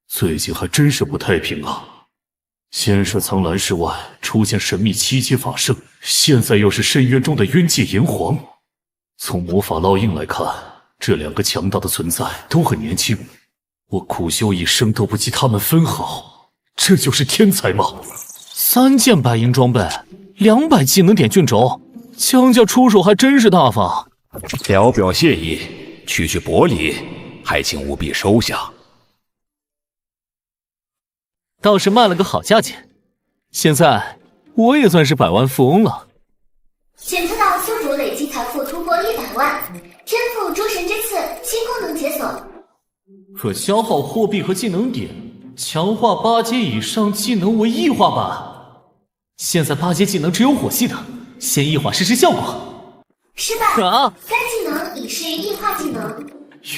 最近还真是不太平啊。先是苍蓝市外出现神秘7阶法圣，现在又是深渊中的渊界炎黄。从魔法烙印来看，这2个强大的存在都很年轻，我苦修一生都不及他们分毫，这就是天才吗？3件白银装备，200技能点卷轴，江家出手还真是大方。表表谢意，区区薄礼，还请务必收下。倒是卖了个好价钱，现在我也算是百万富翁了。检测到宿主累计财富突破100万，天赋诸神之刺新功能解锁。可消耗货币和技能点，强化8阶以上技能为异化版。现在8阶技能只有火系的，先异化试试效果。失败。该技能已是异化技能。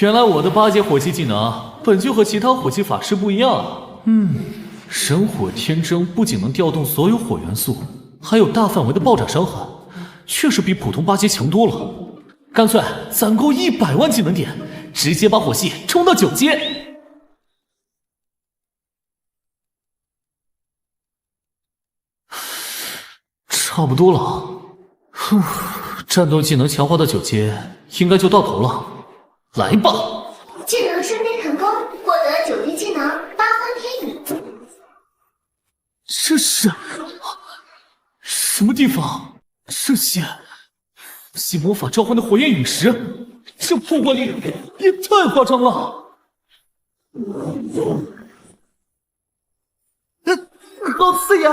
原来我的8阶火系技能本就和其他火系法师不一样。神火天征不仅能调动所有火元素，还有大范围的爆炸伤害，确实比普通8阶强多了。干脆攒够100万技能点，直接把火系冲到9阶。差不多了。战斗技能强化到9阶，应该就到头了。来吧！技能顺利成功，获得9级技能八荒天宇。这是什么地方？这些系魔法召唤的火焰陨石，这破坏力也太夸张了！老四爷，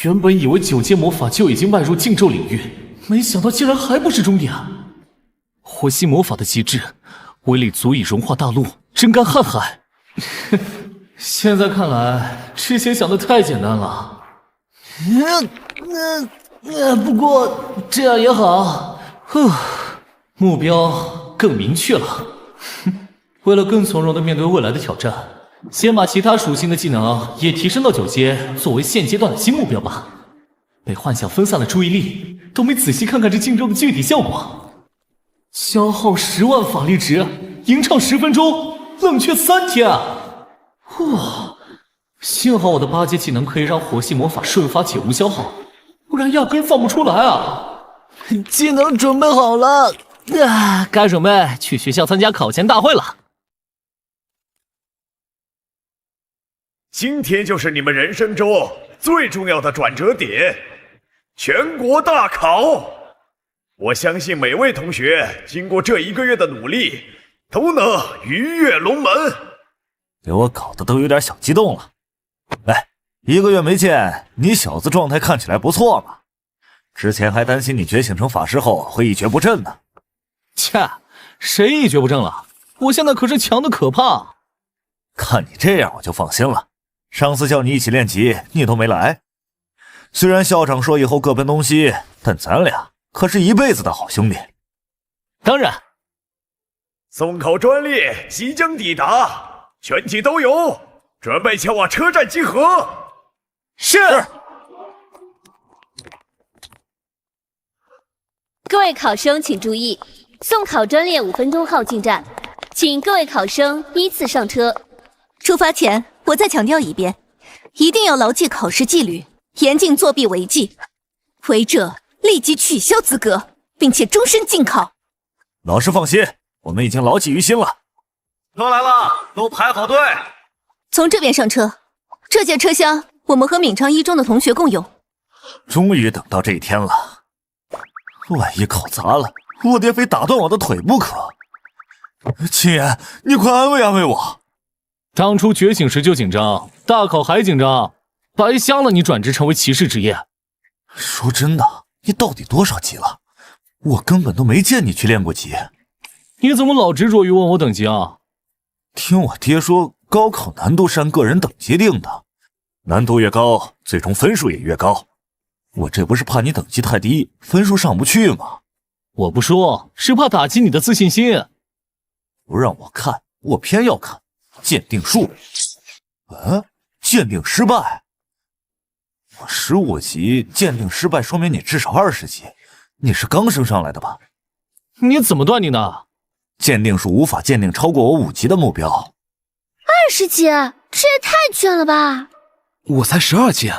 原本以为9阶魔法就已经迈入禁咒领域，没想到竟然还不是终点。火系魔法的极致，威力足以融化大陆，蒸干瀚海。现在看来，之前想的太简单了。不过这样也好，目标更明确了。为了更从容地面对未来的挑战，先把其他属性的技能也提升到9阶，作为现阶段的新目标吧。被幻想分散了注意力，都没仔细看看这禁咒的具体效果。消耗10万法力值，吟唱10分钟，冷却3天。哇！幸好我的8阶技能可以让火系魔法瞬发且无消耗，不然压根放不出来啊！技能准备好了，该准备去学校参加考前大会了。今天就是你们人生中最重要的转折点——全国大考。我相信每位同学经过这1个月的努力，都能鱼跃龙门。给我搞得都有点小激动了。哎，1个月没见，你小子状态看起来不错嘛。之前还担心你觉醒成法师后会一蹶不振呢。切，谁一蹶不振了？我现在可是强的可怕。看你这样我就放心了。上次叫你一起练级，你都没来。虽然校长说以后各奔东西，但咱俩可是一辈子的好兄弟。当然。送考专列即将抵达，全体都有，准备前往车站集合。是。各位考生请注意，送考专列5分钟后进站，请各位考生依次上车。出发前，我再强调一遍，一定要牢记考试纪律，严禁作弊违纪，违者立即取消资格，并且终身禁考。老师放心，我们已经牢记于心了。车来了，都排好队。从这边上车，这节车厢我们和闵昌一中的同学共用。终于等到这一天了，万一考砸了，我爹非打断我的腿不可。秦言，你快安慰安慰我。当初觉醒时就紧张，大考还紧张，白瞎了你转职成为骑士职业。说真的，你到底多少级了？我根本都没见你去练过级。你怎么老执着于问我等级啊？听我爹说，高考难度是按个人等级定的，难度越高，最终分数也越高。我这不是怕你等级太低，分数上不去吗？我不说，是怕打击你的自信心。不让我看，我偏要看。鉴定术，鉴定失败。我15级鉴定失败，说明你至少20级。你是刚升上来的吧？你怎么断定的？鉴定术无法鉴定超过我5级的目标。20级，这也太卷了吧！我才12级，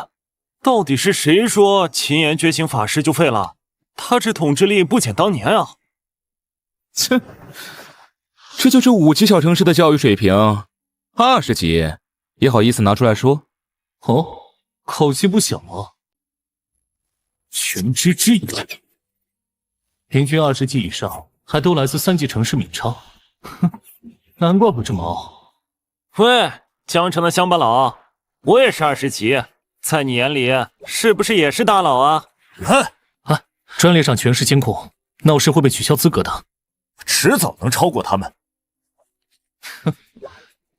到底是谁说秦岩觉醒法师就废了？他这统治力不减当年啊！切，这就是5级小城市的教育水平，20级也好意思拿出来说？哦，口气不小啊！全知之一，平均20级以上，还都来自3级城市闵昌。哼，难怪会这么傲。喂，江城的乡巴佬，我也是20级，在你眼里是不是也是大佬啊？专列上全是监控，闹事会被取消资格的。迟早能超过他们。哼，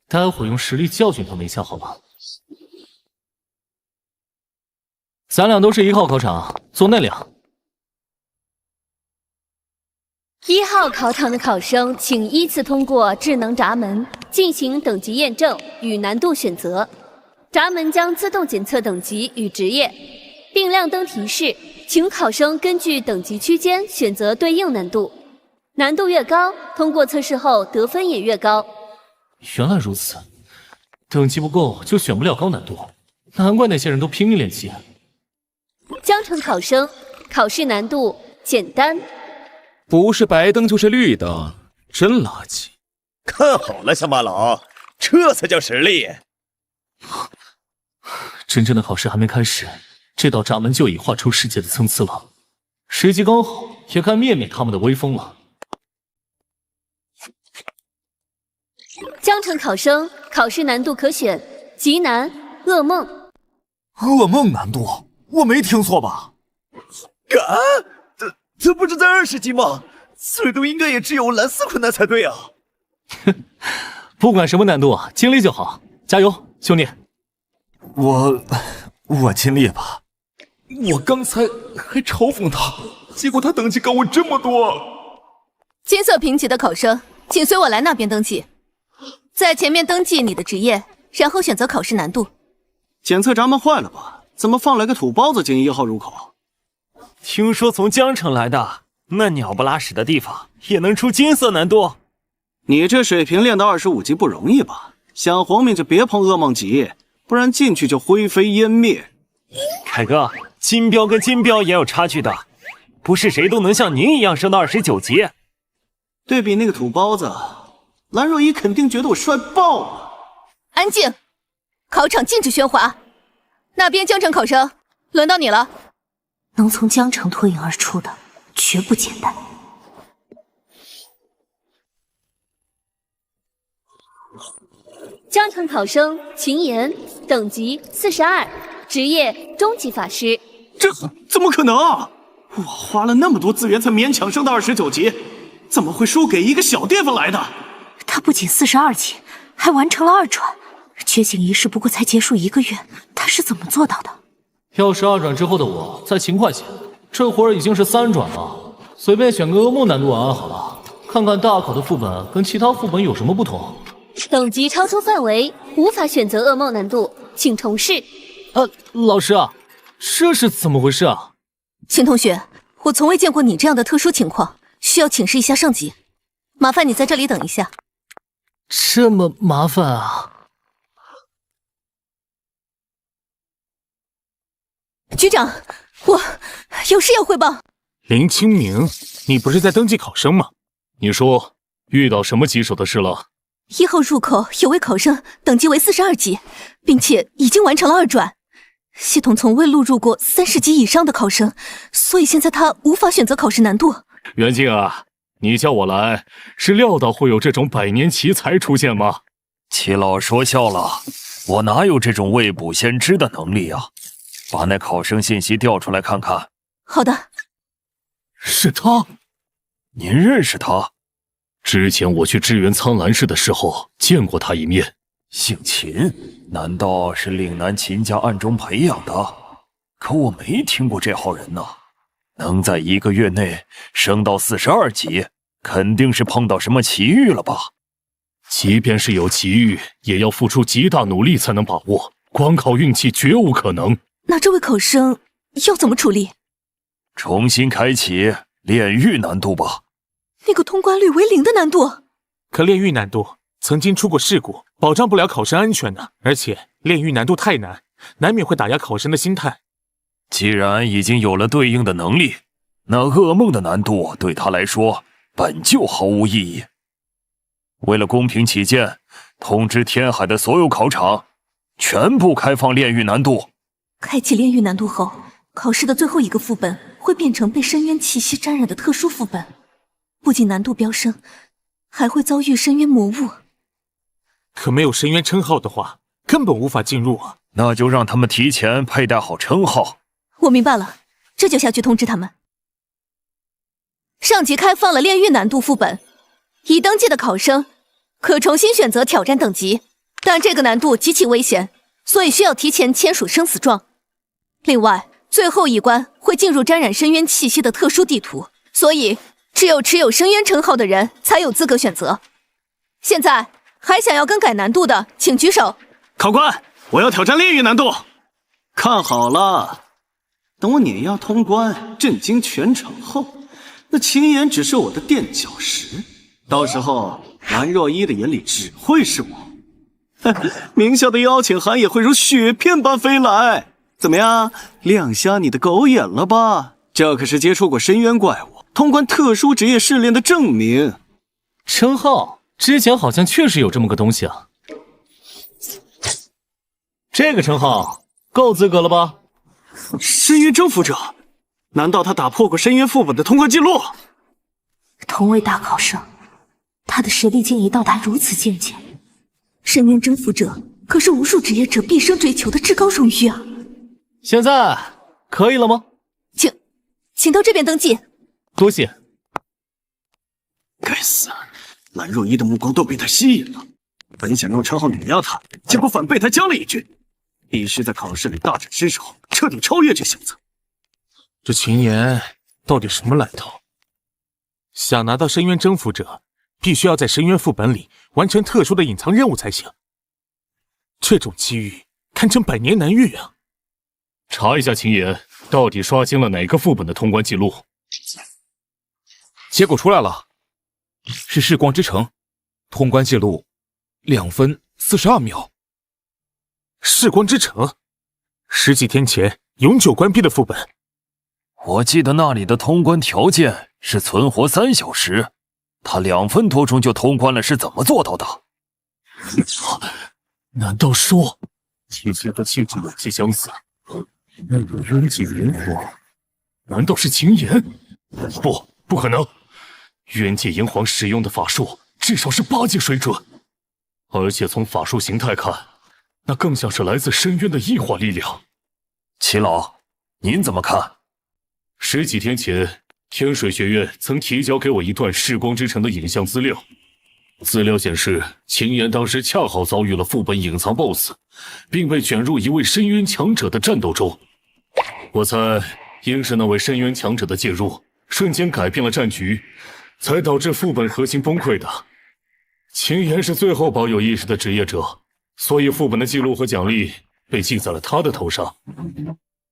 待会用实力教训他们一下好吧？咱俩都是1号考场，坐那俩。1号考场的考生，请依次通过智能闸门进行等级验证与难度选择。闸门将自动检测等级与职业，并亮灯提示，请考生根据等级区间选择对应难度。难度越高，通过测试后得分也越高。原来如此，等级不够就选不了高难度，难怪那些人都拼命练级。江城考生，考试难度简单。不是白灯就是绿灯，真垃圾。看好了，乡巴佬，这才叫实力。真正的考试还没开始，这道闸门就已画出世界的参差了。时机刚好，也该灭灭他们的威风了。江城考生，考试难度可选极难、噩梦。噩梦难度？我没听错吧？这不是在20级吗？最多应该也只有蓝色困难才对啊！不管什么难度，尽力就好，加油，兄弟！我尽力吧。我刚才还嘲讽他，结果他等级高我这么多。金色评级的考生，请随我来那边登记，在前面登记你的职业，然后选择考试难度。检测闸门坏了吧？怎么放了个土包子进1号入口？听说从江城来的，那鸟不拉屎的地方也能出金色难度？你这水平练到25级不容易吧？想活命就别碰噩梦级，不然进去就灰飞烟灭。凯哥，金标跟金标也有差距的，不是谁都能像您一样升到29级。对比那个土包子，蓝若依肯定觉得我帅爆了。安静，考场禁止喧哗。那边江城考生，轮到你了。能从江城脱颖而出的，绝不简单。江城考生秦岩，等级42，职业终极法师。这怎么可能啊！我花了那么多资源才勉强升到29级，怎么会输给一个小地方来的？他不仅42级，还完成了2转，觉醒仪式不过才结束1个月，他是怎么做到的？要是2转之后的我再勤快些，这会儿已经是3转了，随便选个噩梦难度玩玩好了，看看大考的副本跟其他副本有什么不同。等级超出范围，无法选择噩梦难度，请重试。老师啊，这是怎么回事啊？秦同学，我从未见过你这样的特殊情况，需要请示一下上级。麻烦你在这里等一下。这么麻烦啊？局长，我有事要汇报。林清明，你不是在登记考生吗？你说遇到什么棘手的事了？1号入口有位考生等级为42级，并且已经完成了2转。系统从未录入过30级以上的考生，所以现在他无法选择考试难度。袁静啊，你叫我来是料到会有这种百年奇才出现吗？齐老说笑了，我哪有这种未卜先知的能力啊？把那考生信息调出来看看。好的。是他？您认识他？之前我去支援苍兰市的时候见过他一面。姓秦，难道是岭南秦家暗中培养的？可我没听过这号人呢。能在1个月内升到42级，肯定是碰到什么奇遇了吧？即便是有奇遇，也要付出极大努力才能把握，光靠运气绝无可能。那这位考生要怎么处理？重新开启炼狱难度吧。那个通关率为0的难度。可炼狱难度曾经出过事故，保障不了考生安全的，而且炼狱难度太难，难免会打压考生的心态。既然已经有了对应的能力，那噩梦的难度对他来说本就毫无意义。为了公平起见，通知天海的所有考场，全部开放炼狱难度。开启炼狱难度后，考试的最后1个副本会变成被深渊气息沾染的特殊副本，不仅难度飙升，还会遭遇深渊魔物。可没有深渊称号的话，根本无法进入啊。那就让他们提前佩戴好称号。我明白了，这就下去通知他们。上级开放了炼狱难度副本，已登记的考生可重新选择挑战等级，但这个难度极其危险，所以需要提前签署生死状。另外，最后一关会进入沾染深渊气息的特殊地图，所以只有持有深渊称号的人才有资格选择。现在还想要更改难度的，请举手。考官，我要挑战炼狱难度。看好了，等我碾压通关，震惊全场后，那秦岩只是我的垫脚石，到时候蓝若依的眼里只会是我。明校的邀请函也会如雪片般飞来。怎么样，亮瞎你的狗眼了吧？这可是接触过深渊怪物、通关特殊职业试炼的证明。称号之前好像确实有这么个东西啊。这个称号够资格了吧？深渊征服者，难道他打破过深渊副本的通关记录？同为大考生，他的实力竟已到达如此境界。深渊征服者可是无数职业者毕生追求的至高荣誉啊！现在可以了吗？请到这边登记。多谢。该死，蓝若依的目光都被他吸引了。本想用称号碾压他，结果反被他将了一军。必须在考试里大展身手，彻底超越这小子。这秦岩到底什么来头？想拿到深渊征服者，必须要在深渊副本里完成特殊的隐藏任务才行。这种机遇堪称百年难遇啊！查一下秦岩到底刷新了哪个副本的通关记录。结果出来了，是世光之城，通关记录2分42秒。世光之城，10几天前永久关闭的副本。我记得那里的通关条件是存活3小时，他2分多钟就通关了，是怎么做到的？难道说季节和气质有些相似？那个渊界炎黄，难道是秦岩？不可能！渊界炎黄使用的法术至少是8级水准，而且从法术形态看，那更像是来自深渊的异化力量。齐老，您怎么看？10几天前，天水学院曾提交给我一段世光之城的影像资料。资料显示，秦岩当时恰好遭遇了副本隐藏 BOSS， 并被卷入一位深渊强者的战斗中。我猜，应是那位深渊强者的介入，瞬间改变了战局，才导致副本核心崩溃的。秦岩是最后保有意识的职业者，所以副本的记录和奖励被记在了他的头上。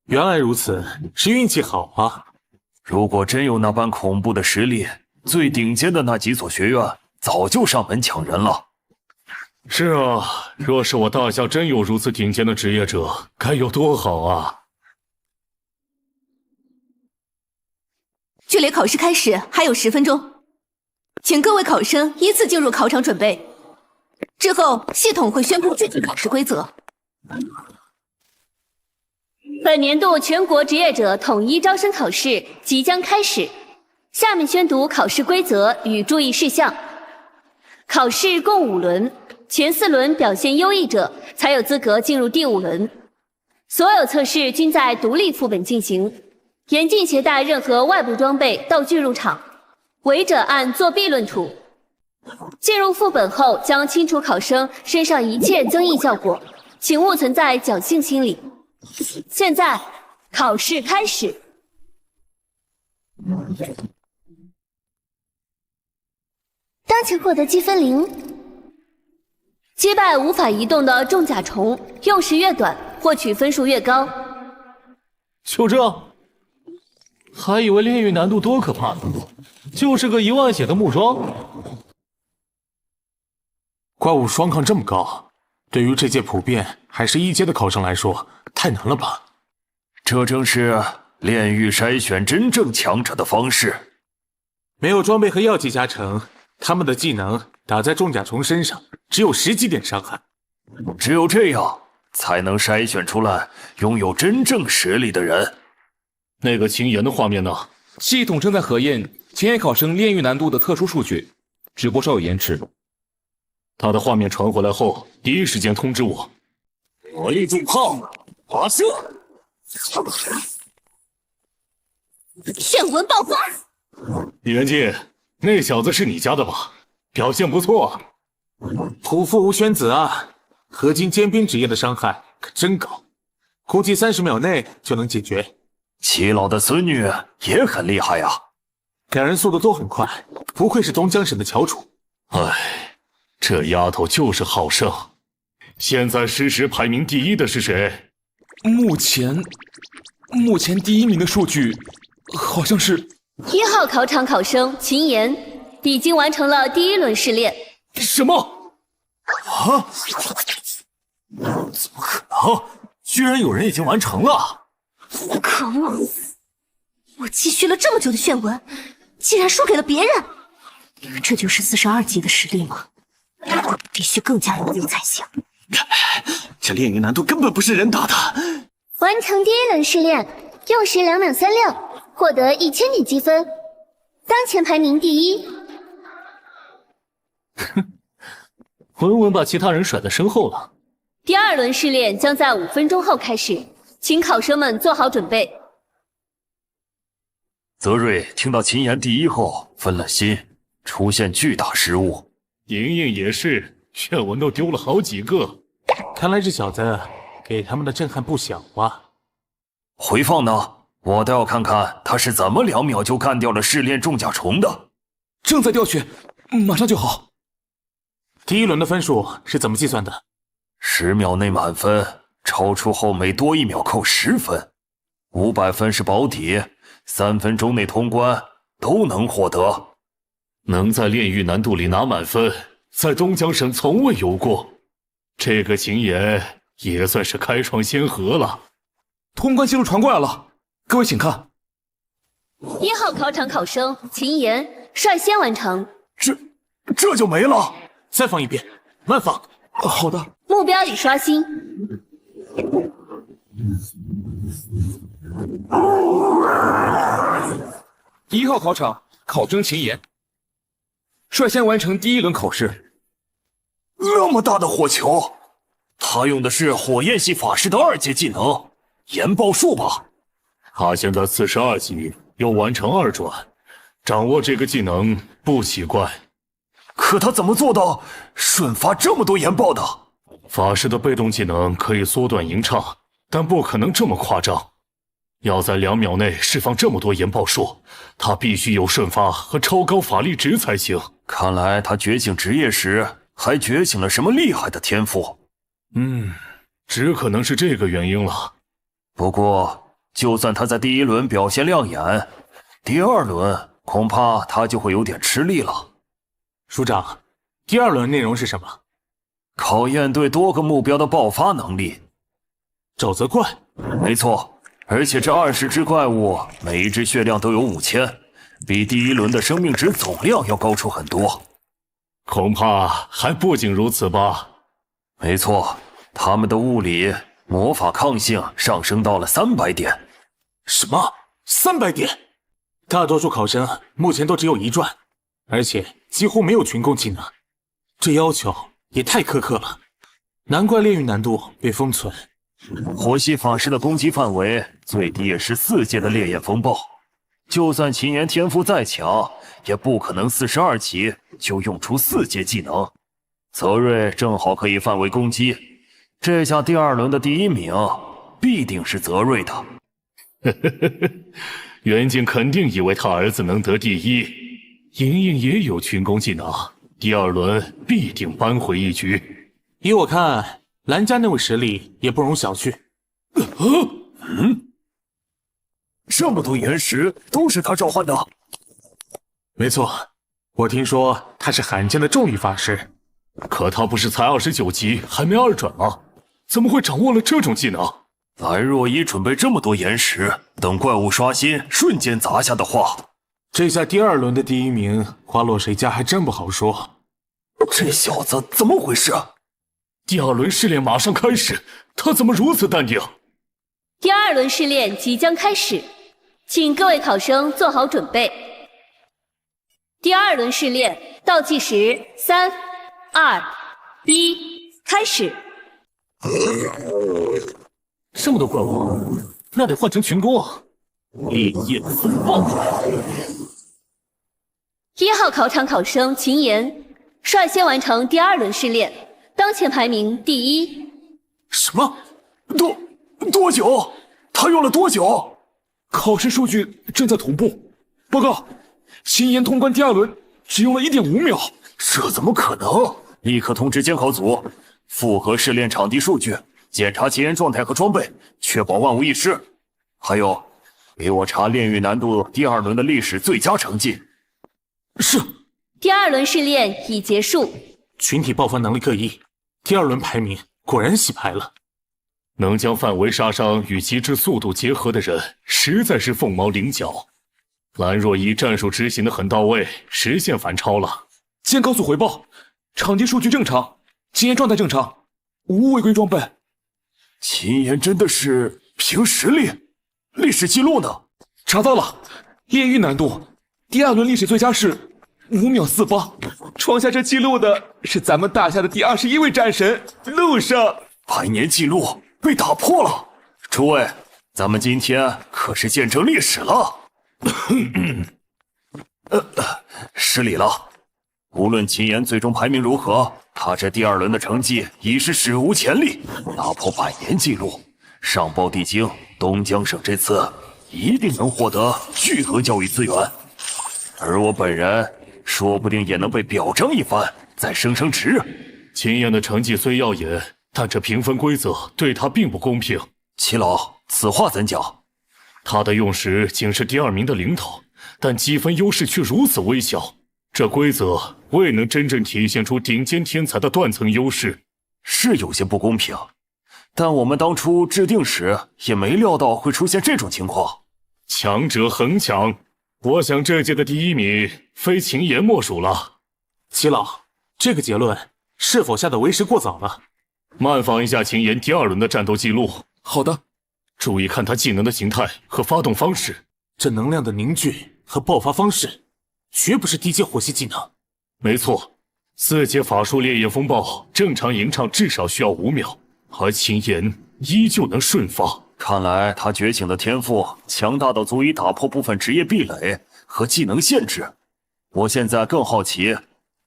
原来如此，是运气好啊！如果真有那般恐怖的实力，最顶尖的那几所学院早就上门抢人了。是啊，若是我大校真有如此顶尖的职业者，该有多好啊！距离考试开始还有10分钟，请各位考生依次进入考场准备。之后系统会宣布具体考试规则。本年度全国职业者统一招生考试即将开始，下面宣读考试规则与注意事项。考试共5轮，前4轮表现优异者才有资格进入第5轮。所有测试均在独立副本进行，严禁携带任何外部装备道具入场，违者按作弊论处。进入副本后将清除考生身上一切增益效果，请勿存在侥幸心理。现在考试开始。当前获得积分0。击败无法移动的重甲虫，用时越短，获取分数越高。就这？还以为炼狱难度多可怕呢，就是个1万血的木桩。怪物双抗这么高，对于这届普遍还是1阶的考生来说，太难了吧？这正是炼狱筛选真正强者的方式。没有装备和药剂加成，他们的技能打在重甲虫身上只有10几点伤害。只有这样，才能筛选出来拥有真正实力的人。那个秦岩的画面呢？系统正在核验前野考生炼狱难度的特殊数据，直播稍有延迟。他的画面传回来后，第一时间通知我。火力重炮，发射！炫魂爆发！袁静，那小子是你家的吧？表现不错。普父无宣子啊，合金尖兵职业的伤害可真高，估计30秒内就能解决。齐老的孙女也很厉害呀。两人速度都很快，不愧是东江省的翘楚。哎，这丫头就是好胜。现在诗诗排名第一的是谁？目前第一名的数据好像是1号考场考生秦岩，已经完成了第1轮试炼。什么？啊？怎么可能？居然有人已经完成了！可恶！我积蓄了这么久的炫文，竟然输给了别人，这就是42级的实力吗？我必须更加努力才行。这炼狱难度根本不是人打的。完成第1轮试炼，用时2秒36，获得1000点积分，当前排名第1。哼，文文把其他人甩在身后了。第2轮试炼将在5分钟后开始，请考生们做好准备。泽瑞听到秦岩第1后分了心，出现巨大失误。莹莹也是，炫文都丢了好几个。看来这小子给他们的震撼不小啊。回放呢？我倒要看看他是怎么2秒就干掉了试炼重甲虫的。正在调取，马上就好。第1轮的分数是怎么计算的？10秒内满分，超出后每多1秒扣10分，500分是保底，3分钟内通关都能获得。能在炼狱难度里拿满分，在东江省从未有过。这个秦岩也算是开创先河了。通关记录传过来了，各位请看。1号考场考生秦岩率先完成。这就没了？再放一遍，慢放。好的。目标已刷新。1号考场考生秦岩率先完成第1轮考试。那么大的火球，他用的是火焰系法师的2阶技能岩爆术吧？他现在42级，又完成2转，掌握这个技能不奇怪。可他怎么做到瞬发这么多岩爆的？法师的被动技能可以缩短吟唱，但不可能这么夸张。要在2秒内释放这么多岩爆术，他必须有瞬发和超高法力值才行。看来他觉醒职业时还觉醒了什么厉害的天赋。只可能是这个原因了。不过，就算他在第1轮表现亮眼，第2轮恐怕他就会有点吃力了。署长，第2轮内容是什么？考验对多个目标的爆发能力。沼泽怪？没错，而且这20只怪物每一只血量都有5000，比第1轮的生命值总量要高出很多。恐怕还不仅如此吧？没错，他们的物理、魔法抗性上升到了300点。什么？300点？大多数考生目前都只有1转，而且几乎没有群攻技能，这要求也太苛刻了，难怪炼狱难度被封存。火系法师的攻击范围最低也是4阶的烈焰风暴，就算秦岩天赋再强，也不可能42级就用出4阶技能。泽瑞正好可以范围攻击，这下第2轮的第1名必定是泽瑞的。袁静肯定以为他儿子能得第1，莹莹也有群攻技能，第2轮必定扳回一局。依我看，蓝家那位实力也不容小觑。这么多岩石都是他召唤的？没错，我听说他是罕见的重力法师。可他不是才29级，还没2转吗？怎么会掌握了这种技能？蓝若依准备这么多岩石，等怪物刷新瞬间砸下的话，这下第2轮的第1名花落谁家还真不好说。这小子怎么回事？第2轮试炼马上开始，他怎么如此淡定？第2轮试炼即将开始，请各位考生做好准备。第2轮试炼倒计时3、2、1，开始。这么多怪物，那得换成群攻啊！烈焰风暴。1号考场考生秦岩率先完成第2轮试炼，当前排名第1。什么？多久？他用了多久？考试数据正在同步。报告，秦岩通关第2轮只用了1.5秒。这怎么可能？立刻通知监考组，复核试炼场地数据，检查秦岩状态和装备，确保万无一失。还有，给我查炼狱难度第2轮的历史最佳成绩。是。第2轮试炼已结束，群体爆发能力各异，第2轮排名果然洗牌了。能将范围杀伤与极致速度结合的人，实在是凤毛麟角。蓝若依战术执行的很到位，实现反超了。监考组回报，场地数据正常，秦岩状态正常，无违规装备。秦岩真的是凭实力？历史记录呢？查到了，炼狱难度第2轮历史最佳是5秒48，创下这记录的是咱们大夏的第21位战神陆胜。百年记录被打破了，诸位，咱们今天可是见证历史了。失礼了。无论秦岩最终排名如何，他这第2轮的成绩已是史无前例，打破百年纪录。上报帝京，东江省这次一定能获得巨额教育资源，而我本人说不定也能被表彰一番，再升职。秦岩的成绩虽耀眼，但这评分规则对他并不公平。齐老，此话怎讲？他的用时仅是第2名的零头，但积分优势却如此微小，这规则未能真正体现出顶尖天才的断层优势，是有些不公平。但我们当初制定时也没料到会出现这种情况。强者恒强，我想这届的第1名非秦岩莫属了。齐老，这个结论是否下的为时过早了？慢放一下秦岩第2轮的战斗记录。好的。注意看他技能的形态和发动方式，这能量的凝聚和爆发方式，绝不是低阶火系技能。没错，4阶法术烈焰风暴正常吟唱至少需要5秒，而秦岩依旧能瞬发。看来他觉醒的天赋强大到足以打破部分职业壁垒和技能限制。我现在更好奇，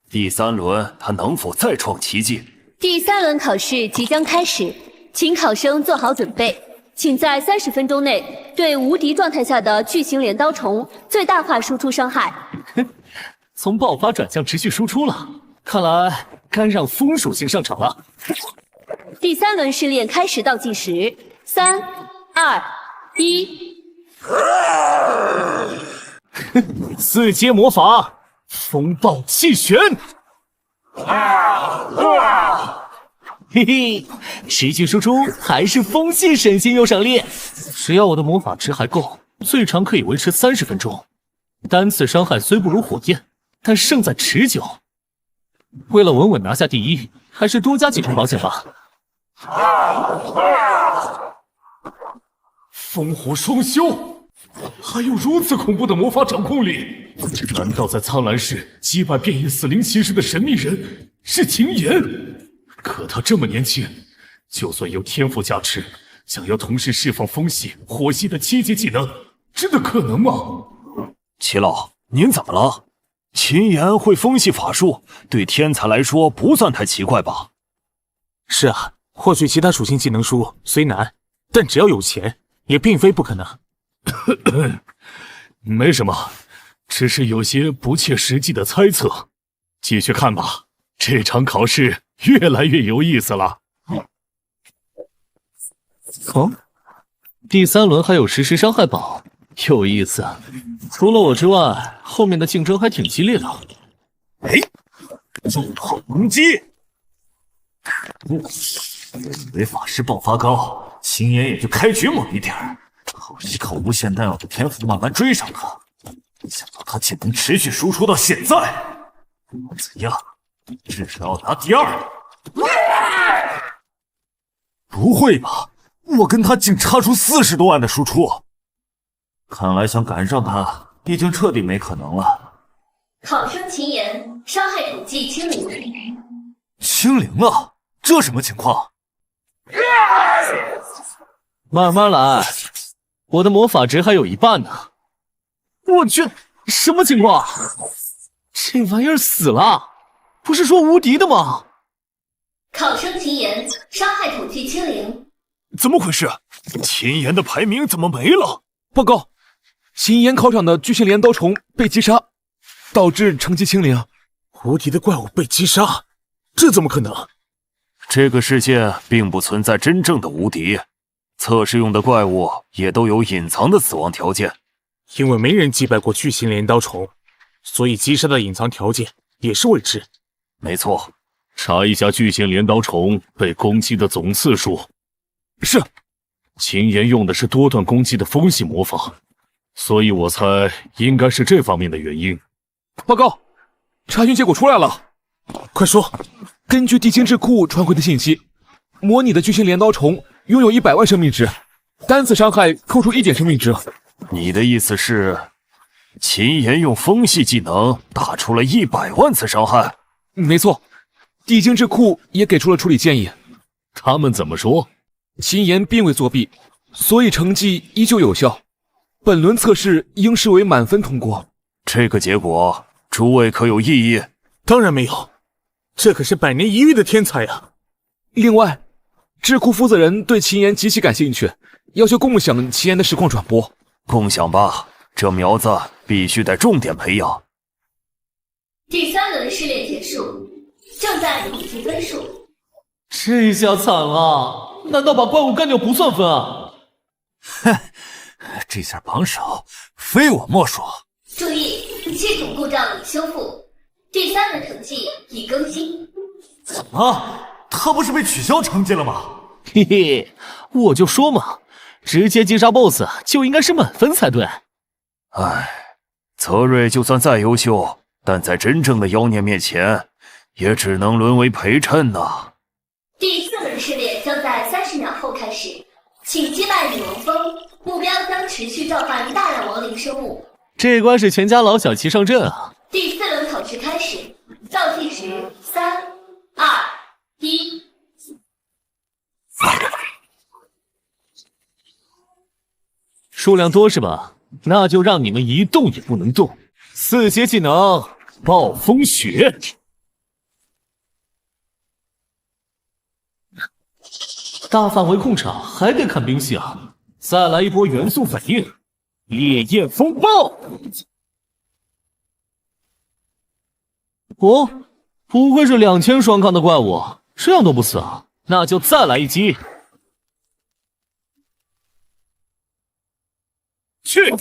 第3轮他能否再创奇迹？第3轮考试即将开始，请考生做好准备。请在30分钟内对无敌状态下的巨型镰刀虫最大化输出伤害。从爆发转向持续输出了，看来该让风属性上场了。第3轮试炼开始倒计时，3、2、1。4阶魔法风暴气旋。嘿嘿，持续输出还是风系神仙又赏练。只要我的魔法值还够，最长可以维持30分钟。单次伤害虽不如火焰，但胜在持久。为了稳稳拿下第1，还是多加几重保险吧。烽火双修，还有如此恐怖的魔法掌控力？难道在苍兰市击败变异死灵骑士的神秘人是秦岩？可他这么年轻，就算有天赋加持，想要同时释放风系、火系的7阶技能，真的可能吗？齐老，您怎么了？秦岩会风系法术，对天才来说不算太奇怪吧？是啊，获取其他属性技能书虽难，但只要有钱，也并非不可能。没什么，只是有些不切实际的猜测。继续看吧，这场考试越来越有意思了。哦，第3轮还有实时伤害宝，有意思。除了我之外，后面的竞争还挺激烈的。哎，重炮攻击！以为法师爆发高，秦岩也就开局猛一点儿，好依靠无限弹药的天赋慢慢追上他。没想到他竟能持续输出到现在，怎样？至少要拿第2。不会吧？我跟他竟差出40多万的输出，看来想赶上他已经彻底没可能了。考生秦岩，伤害统计清零。清零了？这什么情况？慢慢来，我的魔法值还有1半呢。我去，什么情况？这玩意儿死了，不是说无敌的吗？考生秦岩，伤害统计清零。怎么回事？秦岩的排名怎么没了？报告，秦岩考场的巨型镰刀虫被击杀，导致成绩清零。无敌的怪物被击杀，这怎么可能？这个世界并不存在真正的无敌，测试用的怪物也都有隐藏的死亡条件。因为没人击败过巨型镰刀虫，所以击杀的隐藏条件也是未知。没错，查一下巨型镰刀虫被攻击的总次数。是。秦岩用的是多段攻击的风系魔法，所以我猜应该是这方面的原因。报告，查询结果出来了。快说。根据地精智库传回的信息，模拟的巨型镰刀虫拥有100万生命值，单次伤害扣除1点生命值。你的意思是，秦岩用风系技能打出了100万次伤害？没错，地精智库也给出了处理建议。他们怎么说？秦岩并未作弊，所以成绩依旧有效。本轮测试应视为满分通过。这个结果，诸位可有异议？当然没有，这可是100年一遇的天才啊！另外，智库负责人对秦岩极其感兴趣，要求共享秦岩的实况转播。共享吧，这苗子必须得重点培养。第3轮试炼结束，正在统计分数。这下惨了，难道把怪物干掉不算分啊？哼，这下榜首非我莫属。注意，系统故障已修复，第3轮成绩已更新。怎么？他不是被取消成绩了吗？嘿嘿，我就说嘛，直接击杀 BOSS 就应该是满分才对。唉，泽瑞就算再优秀，但在真正的妖孽面前，也只能沦为陪衬呐。第4轮试炼将在30秒后开始，请击败女王蜂，目标将持续召唤大量亡灵生物。这关是全家老小齐上阵啊！第4轮考试开始，倒计时3、2、1。数量多是吧？那就让你们一动也不能动。4阶技能暴风雪。大范围控场还得看兵器啊！再来一波元素反应，烈焰风暴！哦，不愧是2000双抗的怪物，这样都不死啊？那就再来一击！去！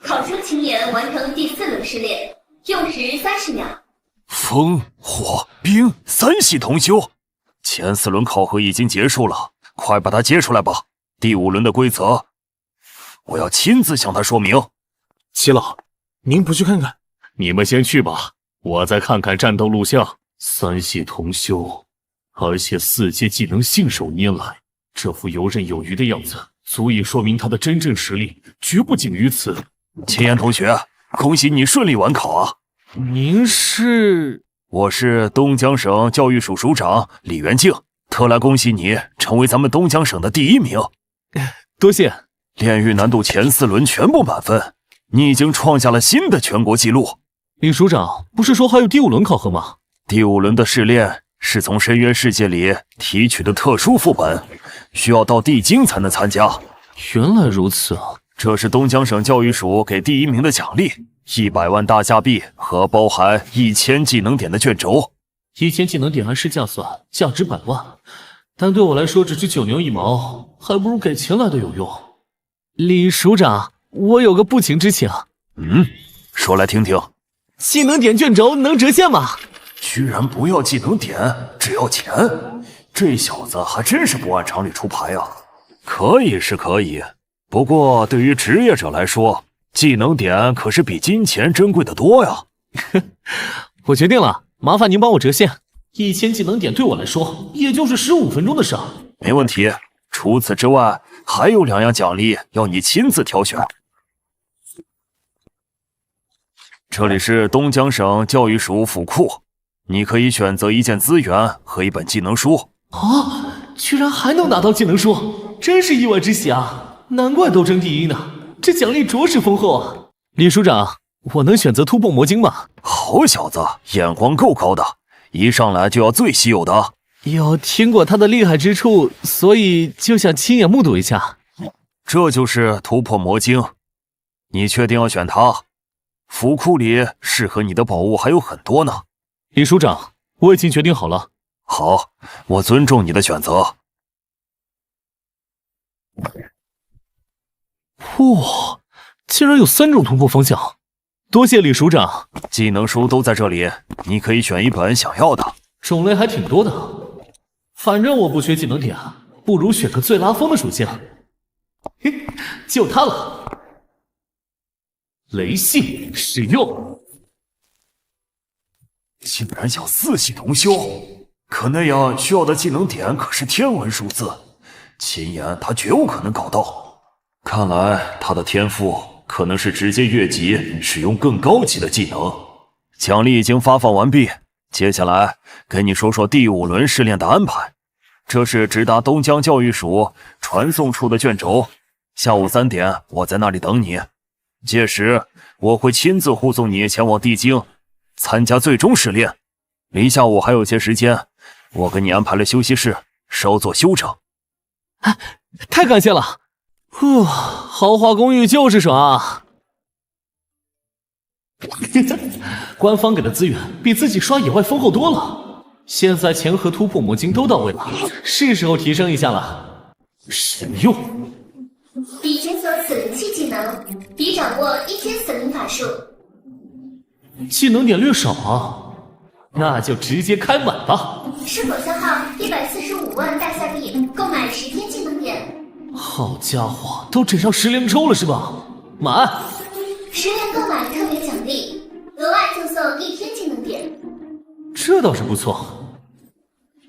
考生秦岩完成第4轮试炼，用时30秒。风、火、冰3系同修，前4轮考核已经结束了，快把它接出来吧。第5轮的规则，我要亲自向他说明。齐老，您不去看看？你们先去吧，我再看看战斗录像。3系同修，而且4阶技能信手拈来，这副游刃有余的样子，足以说明他的真正实力绝不仅于此。秦岩同学，恭喜你顺利完考啊！您是？我是东江省教育署署长李元敬，特来恭喜你成为咱们东江省的第1名。多谢。炼狱难度前4轮全部满分，你已经创下了新的全国纪录。李署长，不是说还有第5轮考核吗？第5轮的试炼是从深渊世界里提取的特殊副本，需要到地精才能参加。原来如此啊！这是东江省教育署给第1名的奖励，100万大加币和包含1000技能点的卷轴。1000技能点按市价算，价值100万，但对我来说只是9牛1毛，还不如给钱来的有用。李署长，我有个不情之请。说来听听。技能点卷轴能折现吗？居然不要技能点，只要钱，这小子还真是不按常理出牌啊！可以是可以，不过对于职业者来说，技能点可是比金钱珍贵的多呀。我决定了，麻烦您帮我折现，1000技能点对我来说也就是15分钟的事。没问题。除此之外，还有2样奖励要你亲自挑选。这里是东江省教育署府库，你可以选择1件资源和1本技能书。啊，居然还能拿到技能书，真是意外之喜啊！难怪都争第1呢，这奖励着实丰厚啊！李署长，我能选择突破魔晶吗？好小子，眼光够高的，一上来就要最稀有的。有听过他的厉害之处，所以就想亲眼目睹一下。这就是突破魔经，你确定要选它？府库里适合你的宝物还有很多呢。李署长，我已经决定好了。好，我尊重你的选择。哇，竟然有3种突破方向，多谢李署长。技能书都在这里，你可以选一本想要的，种类还挺多的。反正我不缺技能点，不如选个最拉风的属性。嘿，就它了。雷系使用。竟然想4系同修，可那样需要的技能点可是天文数字，秦岩他绝无可能搞到。看来他的天赋可能是直接越级使用更高级的技能。奖励已经发放完毕，接下来跟你说说第5轮试炼的安排。这是直达东江教育署传送处的卷轴，下午3点我在那里等你，届时我会亲自护送你前往地京参加最终试炼。离下午还有些时间，我给你安排了休息室，稍作休整。太感谢了！豪华公寓就是爽啊！官方给的资源比自己刷野外丰厚多了。现在钱和突破魔晶都到位了，是时候提升一下了。使用。已解锁死灵系技能，已掌握1000死灵法术。技能点略少啊，那就直接开满吧。是否消耗145万大夏币购买10天技能点？好家伙，都整上10连抽了是吧？满。10连购买特别奖励，额外赠送1天技能点。这倒是不错。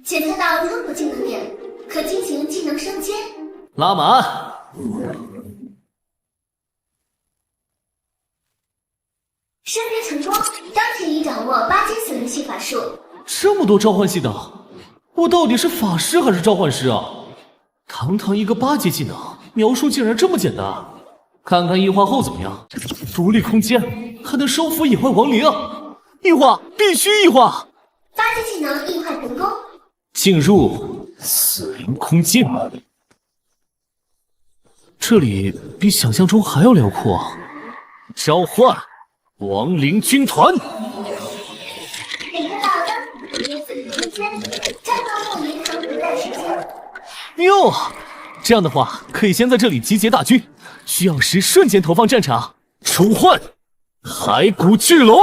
检测到入口技能点，可进行技能升阶。拉满。升阶成功，当前已掌握8阶死灵系法术。这么多召唤系的，我到底是法师还是召唤师啊？堂堂一个8阶技能，描述竟然这么简单。看看异化后怎么样？独立空间还能收服野外亡灵，异化必须异化。8阶技能异化成功，进入死灵空间。这里比想象中还要辽阔啊！召唤亡灵军团。检测到当前死灵空间，战斗后银行不再实现。哟，这样的话可以先在这里集结大军，需要时瞬间投放战场。召唤骸骨巨龙。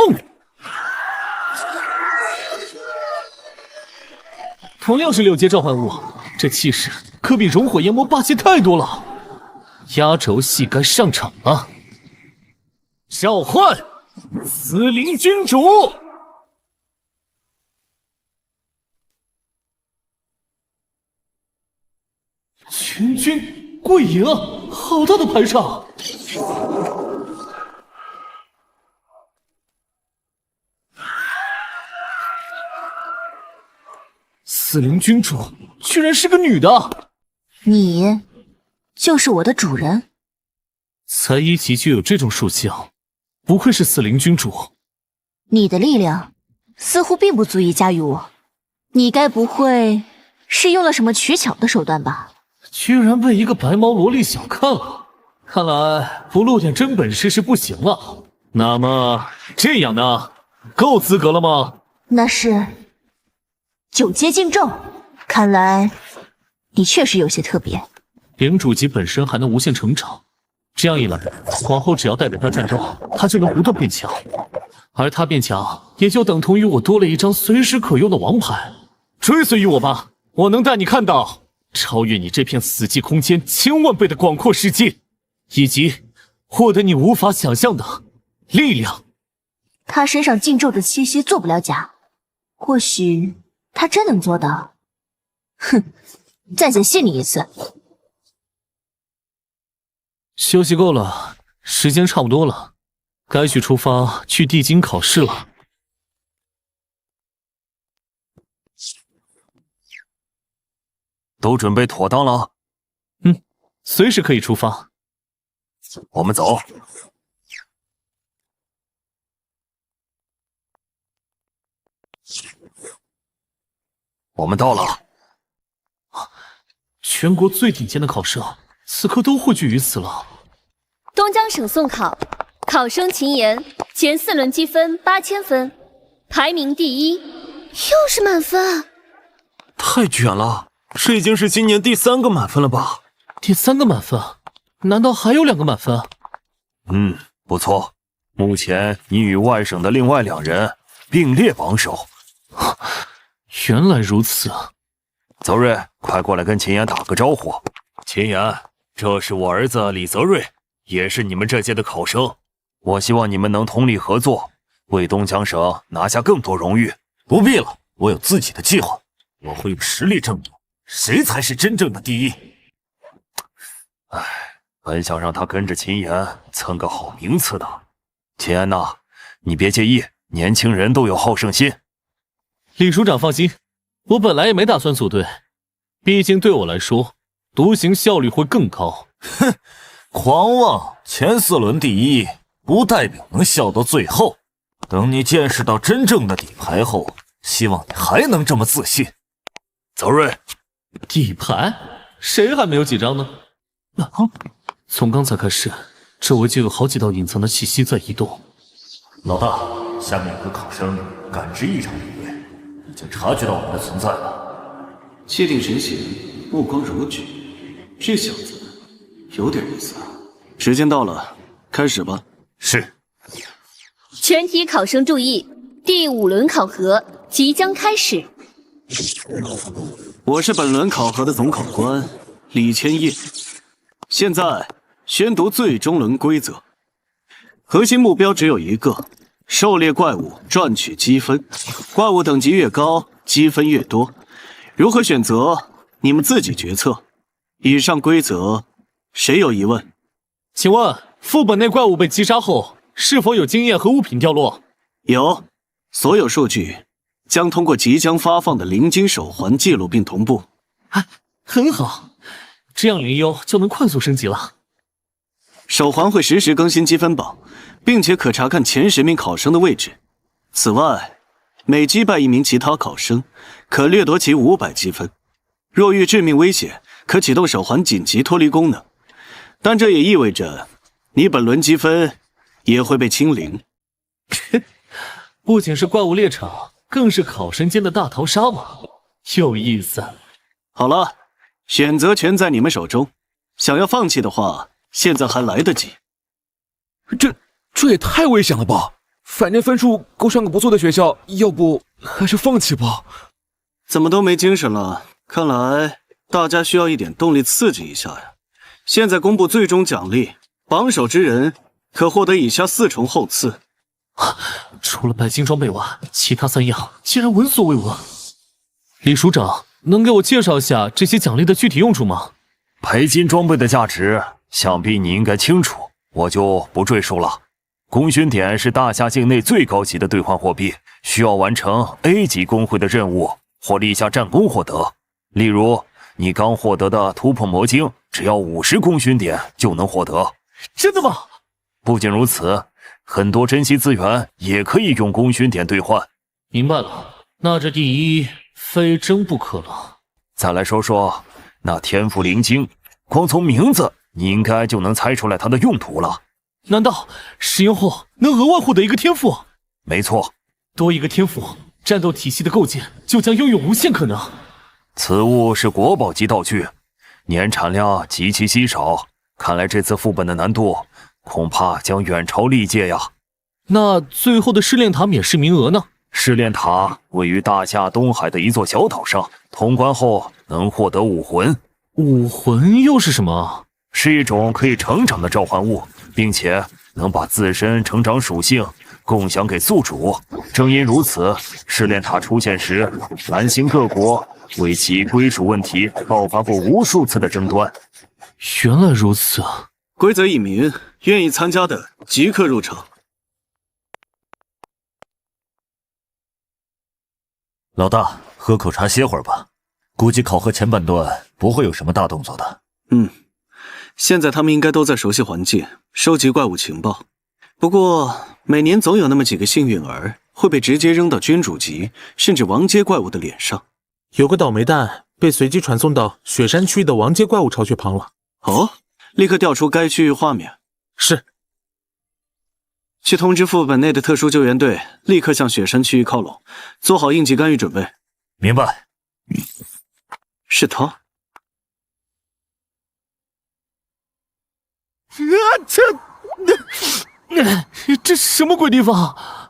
同样是6阶召唤物，这气势可比熔火炎魔霸气太多了。压轴戏该上场了。召唤死灵君主。全军跪迎，好大的排场！死灵君主居然是个女的，你就是我的主人。才1级就有这种属性，不愧是死灵君主。你的力量似乎并不足以驾驭我，你该不会是用了什么取巧的手段吧？居然被一个白毛萝莉小看了，看来不露点真本事是不行了。那么这样呢，够资格了吗？那是9阶禁咒，看来你确实有些特别。领主级本身还能无限成长，这样一来，往后只要带着他战斗，他就能不断变强，而他变强，也就等同于我多了一张随时可用的王牌。追随于我吧，我能带你看到超越你这片死寂空间1000万倍的广阔世界，以及获得你无法想象的力量。他身上禁咒的气息做不了假，或许他真能做到。哼，再显信你一次。休息够了，时间差不多了，该去出发去地京考试了。都准备妥当了？随时可以出发。我们走。我们到了。全国最顶尖的考试，此刻都汇聚于此了。东江省送考，考生秦岩前4轮积分8000分，排名第1，又是满分。太卷了，这已经是今年第3个满分了吧？第3个满分？难道还有2个满分？不错，目前你与外省的另外2人并列榜首。原来如此。泽瑞，快过来跟秦岩打个招呼。秦岩，这是我儿子李泽瑞，也是你们这届的考生。我希望你们能通力合作，为东江省拿下更多荣誉。不必了，我有自己的计划，我会用实力证明谁才是真正的第一。本想让他跟着秦岩蹭个好名次的。秦岩呐，你别介意，年轻人都有好胜心。李署长放心，我本来也没打算组队，毕竟对我来说，独行效率会更高。哼，狂妄！前4轮第1，不代表能笑到最后。等你见识到真正的底牌后，希望你还能这么自信。泽瑞，底牌？谁还没有几张呢？从刚才开始，周围就有好几道隐藏的气息在移动。老大，下面有个考生感知异常敏锐，已经察觉到我们的存在了。气定神闲，目光如炬，这小子有点意思啊。时间到了，开始吧。是。全体考生注意，第5轮考核即将开始。我是本轮考核的总考官李千叶，现在宣读最终轮规则。核心目标只有一个，狩猎怪物赚取积分，怪物等级越高，积分越多。如何选择，你们自己决策。以上规则，谁有疑问？请问副本内怪物被击杀后，是否有经验和物品掉落？有，所有数据将通过即将发放的灵晶手环记录并同步。很好，这样灵优就能快速升级了。手环会实时更新积分榜，并且可查看前10名考生的位置。此外，每击败1名其他考生，可掠夺其500积分。若遇致命危险，可启动手环紧急脱离功能。但这也意味着，你本轮积分也会被清零。不仅是怪物猎场，更是考生间的大逃杀嘛，有意思。好了，选择权在你们手中，想要放弃的话，现在还来得及。这也太危险了吧！反正分数够上个不错的学校，要不还是放弃吧。怎么都没精神了？看来大家需要一点动力刺激一下呀。现在公布最终奖励，榜首之人可获得以下4重厚赐。除了白金装备外，其他3样竟然闻所未闻。李署长，能给我介绍一下这些奖励的具体用处吗？白金装备的价值，想必你应该清楚，我就不赘述了。功勋点是大夏境内最高级的兑换货币，需要完成 A 级工会的任务或立下战功获得。例如，你刚获得的突破魔晶，只要50功勋点就能获得。真的吗？不仅如此，很多珍稀资源也可以用功勋点兑换。明白了，那这第1非争不可了。再来说说那天赋灵晶，光从名字你应该就能猜出来它的用途了。难道使用后能额外获得一个天赋？没错，多一个天赋，战斗体系的构建就将拥有无限可能。此物是国宝级道具，年产量极其稀少，看来这次副本的难度恐怕将远超历届呀。那最后的试炼塔免试名额呢？试炼塔位于大夏东海的一座小岛上，通关后能获得武魂。武魂又是什么？是一种可以成长的召唤物，并且能把自身成长属性共享给宿主。正因如此，试炼塔出现时，南星各国为其归属问题爆发过无数次的争端。原来如此。规则一明，愿意参加的即刻入场。老大，喝口茶歇会儿吧。估计考核前半段不会有什么大动作的。现在他们应该都在熟悉环境，收集怪物情报。不过每年总有那么几个幸运儿会被直接扔到君主级甚至王阶怪物的脸上。有个倒霉蛋被随机传送到雪山区的王阶怪物巢穴旁了。哦，立刻调出该区域画面。是。去通知副本内的特殊救援队，立刻向雪山区域靠拢，做好应急干预准备。明白。是他。这什么鬼地方？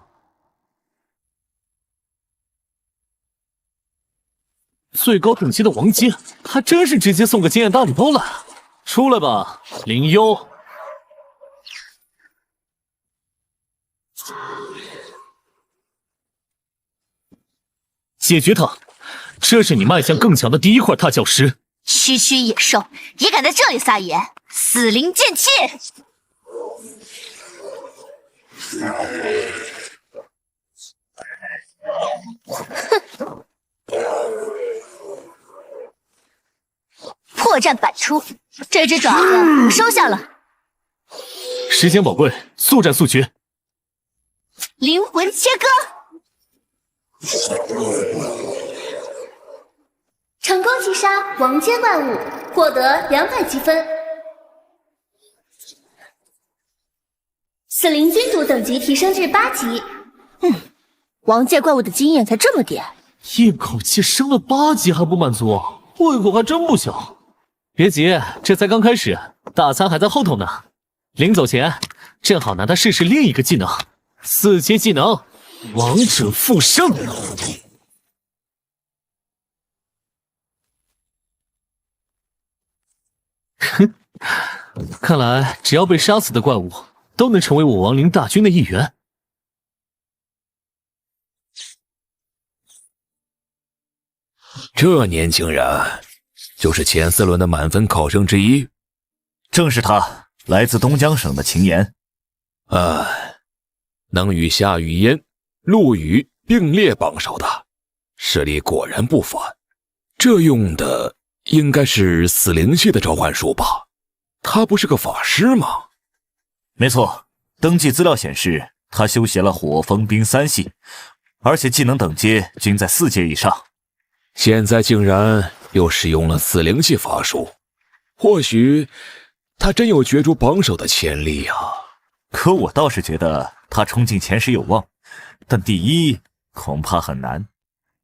最高等级的王阶，还真是直接送个经验大礼包了。出来吧，林幽。解决他，这是你迈向更强的第一块踏脚石。区区野兽也敢在这里撒野，死灵剑气！破绽百出，这只爪子收下了。时间宝贵，速战速决。灵魂切割。成功击杀王阶怪物，获得200积分。死灵君主等级提升至8级。王界怪物的经验才这么点，一口气升了8级还不满足，胃口还真不小。别急，这才刚开始，大餐还在后头呢。临走前，正好拿它试试另一个技能，4阶技能王者复生。哼，看来只要被杀死的怪物都能成为我亡灵大军的一员。这年轻人就是前4轮的满分考生之一。正是他，来自东江省的秦岩。能与夏雨嫣、陆羽并列榜首的，实力果然不凡。这用的应该是死灵系的召唤术吧？他不是个法师吗？没错，登记资料显示他修习了火、风、冰3系，而且技能等阶均在4阶以上。现在竟然又使用了死灵系法术，或许他真有角逐榜首的潜力啊！可我倒是觉得他冲进前10有望，但第1恐怕很难。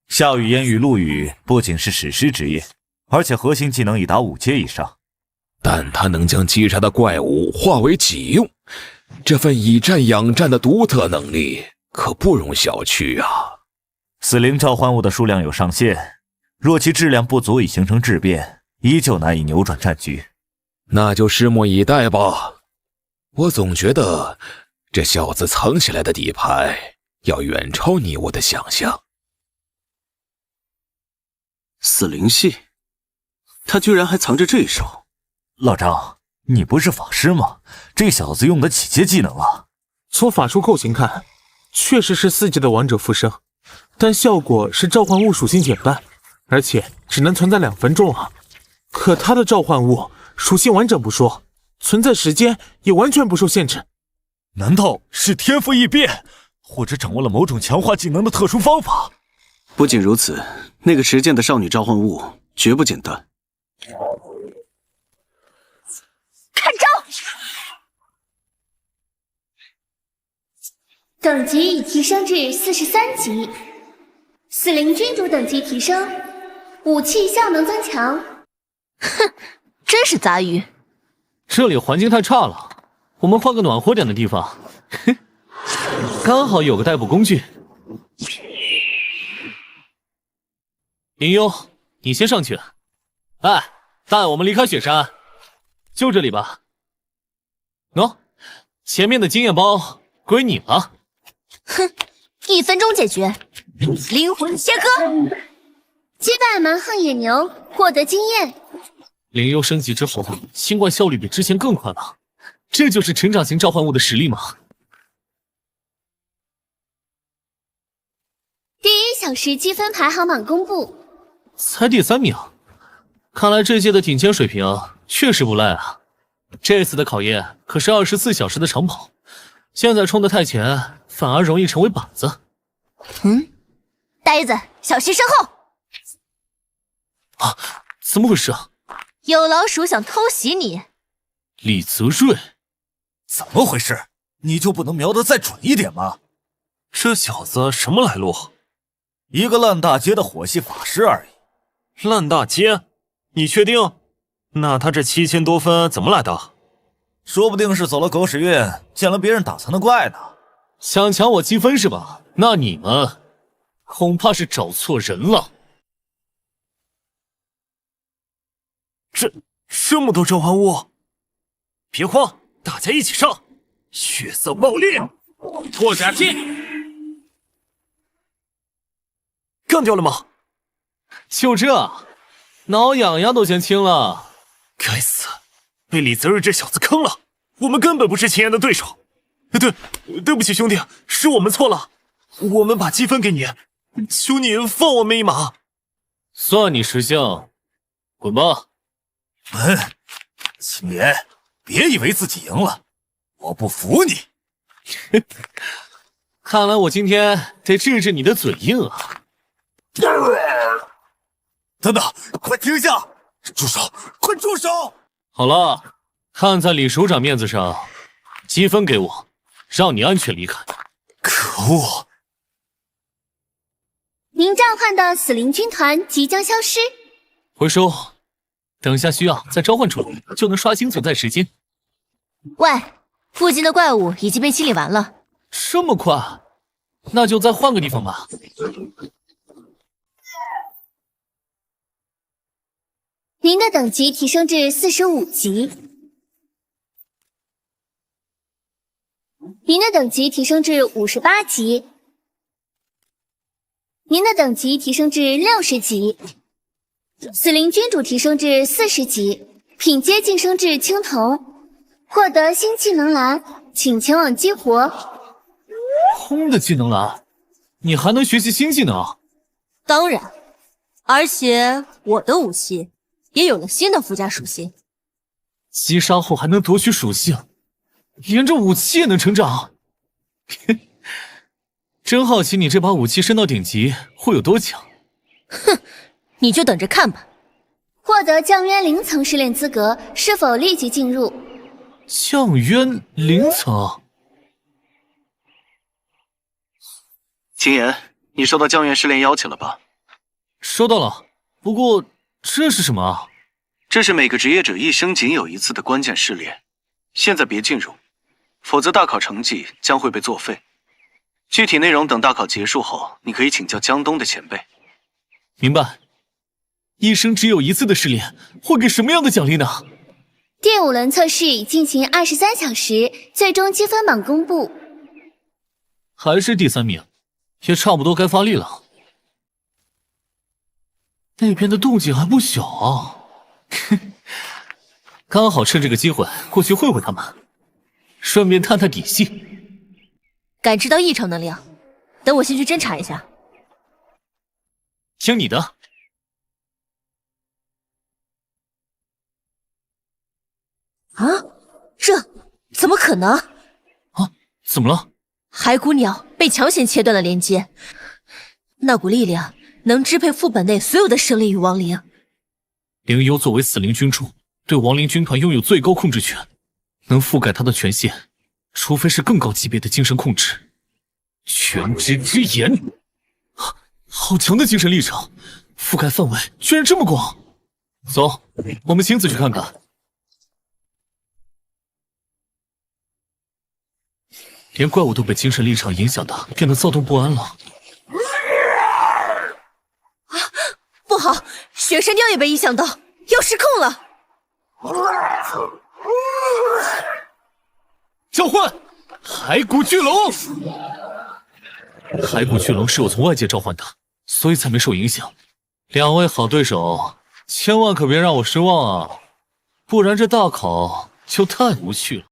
夏雨嫣与陆羽不仅是史诗职业，而且核心技能已达5阶以上。但他能将击杀的怪物化为己用，这份以战养战的独特能力可不容小觑啊！死灵召唤物的数量有上限，若其质量不足以形成质变，依旧难以扭转战局。那就拭目以待吧。我总觉得这小子藏起来的底牌要远超你我的想象。死灵系，他居然还藏着这一手。老张，你不是法师吗？这小子用得起阶技能啊？从法术构型看，确实是4级的王者复生，但效果是召唤物属性减半，而且只能存在2分钟啊。可他的召唤物属性完整不说，存在时间也完全不受限制。难道是天赋异变，或者掌握了某种强化技能的特殊方法？不仅如此，那个持剑的少女召唤物绝不简单。看招！等级已提升至43级。死灵君主等级提升，武器效能增强。哼，真是杂鱼。这里环境太差了，我们换个暖和点的地方。刚好有个代步工具。林幽，你先上去。哎，带我们离开雪山。就这里吧。喏，前面的经验包归你了。哼，1分钟解决。灵魂切割，击败蛮横野牛，获得经验。灵幽升级之后，新冠效率比之前更快了。这就是成长型召唤物的实力吗？第1小时积分排行榜公布，才第3名。看来这届的顶尖水平确实不赖啊！这次的考验可是24小时的长跑，现在冲得太前，反而容易成为靶子。呆子，小心身后！啊，怎么回事啊？有老鼠想偷袭你。李泽润，怎么回事？你就不能瞄得再准一点吗？这小子什么来路？一个烂大街的火系法师而已。烂大街？你确定？那他这7000多分怎么来的？说不定是走了狗屎运，见了别人打残的怪呢。想抢我积分是吧？那你们恐怕是找错人了。这么多召唤物，别慌，大家一起上！血色爆裂，破甲技，干掉了吗？就这，挠痒痒都先清了。该死，被李泽瑞这小子坑了，我们根本不是秦岩的对手。对不起兄弟，是我们错了，我们把积分给你，求你放我们一马。算你识相，滚吧。秦岩，别以为自己赢了，我不服你。看来我今天得治治你的嘴硬啊！等等，快停下！住手！快住手！好了，看在李首长面子上，积分给我，让你安全离开。可恶！您召唤的死灵军团即将消失。回收，等下需要再召唤出来，就能刷新存在时间。喂，附近的怪物已经被清理完了。这么快？那就再换个地方吧。您的等级提升至45级，您的等级提升至58级，您的等级提升至60级，死灵君主提升至40级，品阶晋升至青铜，获得新技能栏，请前往激活。空的技能栏，你还能学习新技能？当然，而且我的武器也有了新的附加属性。击杀后还能夺取属性，连着武器也能成长。真好奇你这把武器升到顶级会有多强。哼，你就等着看吧。获得降渊0层试炼资格，是否立即进入？降渊0层。秦岩，你收到降渊试炼邀请了吧？收到了，不过这是什么啊？这是每个职业者一生仅有一次的关键试炼，现在别进入，否则大考成绩将会被作废。具体内容等大考结束后，你可以请教江东的前辈。明白。一生只有一次的试炼，会给什么样的奖励呢？第5轮测试已进行23小时，最终积分榜公布。还是第3名，也差不多该发力了。那边的动静还不小啊。刚好趁这个机会过去会会他们，顺便探探底细。感知到异常能量，等我先去侦查一下。听你的。啊，这怎么可能？啊，怎么了？骸骨鸟被强行切断了连接，那股力量能支配副本内所有的生灵与亡灵。灵幽作为死灵君主，对亡灵军团拥有最高控制权，能覆盖他的权限，除非是更高级别的精神控制。全知之眼，好强的精神力场，覆盖范围居然这么广。走，我们亲自去看看。连怪物都被精神力场影响的变得躁动不安了。不好，雪山雕也被影响到，要失控了。召唤骸骨巨龙。骸骨巨龙是我从外界召唤的，所以才没受影响。2位好对手，千万可别让我失望啊，不然这大考就太无趣了。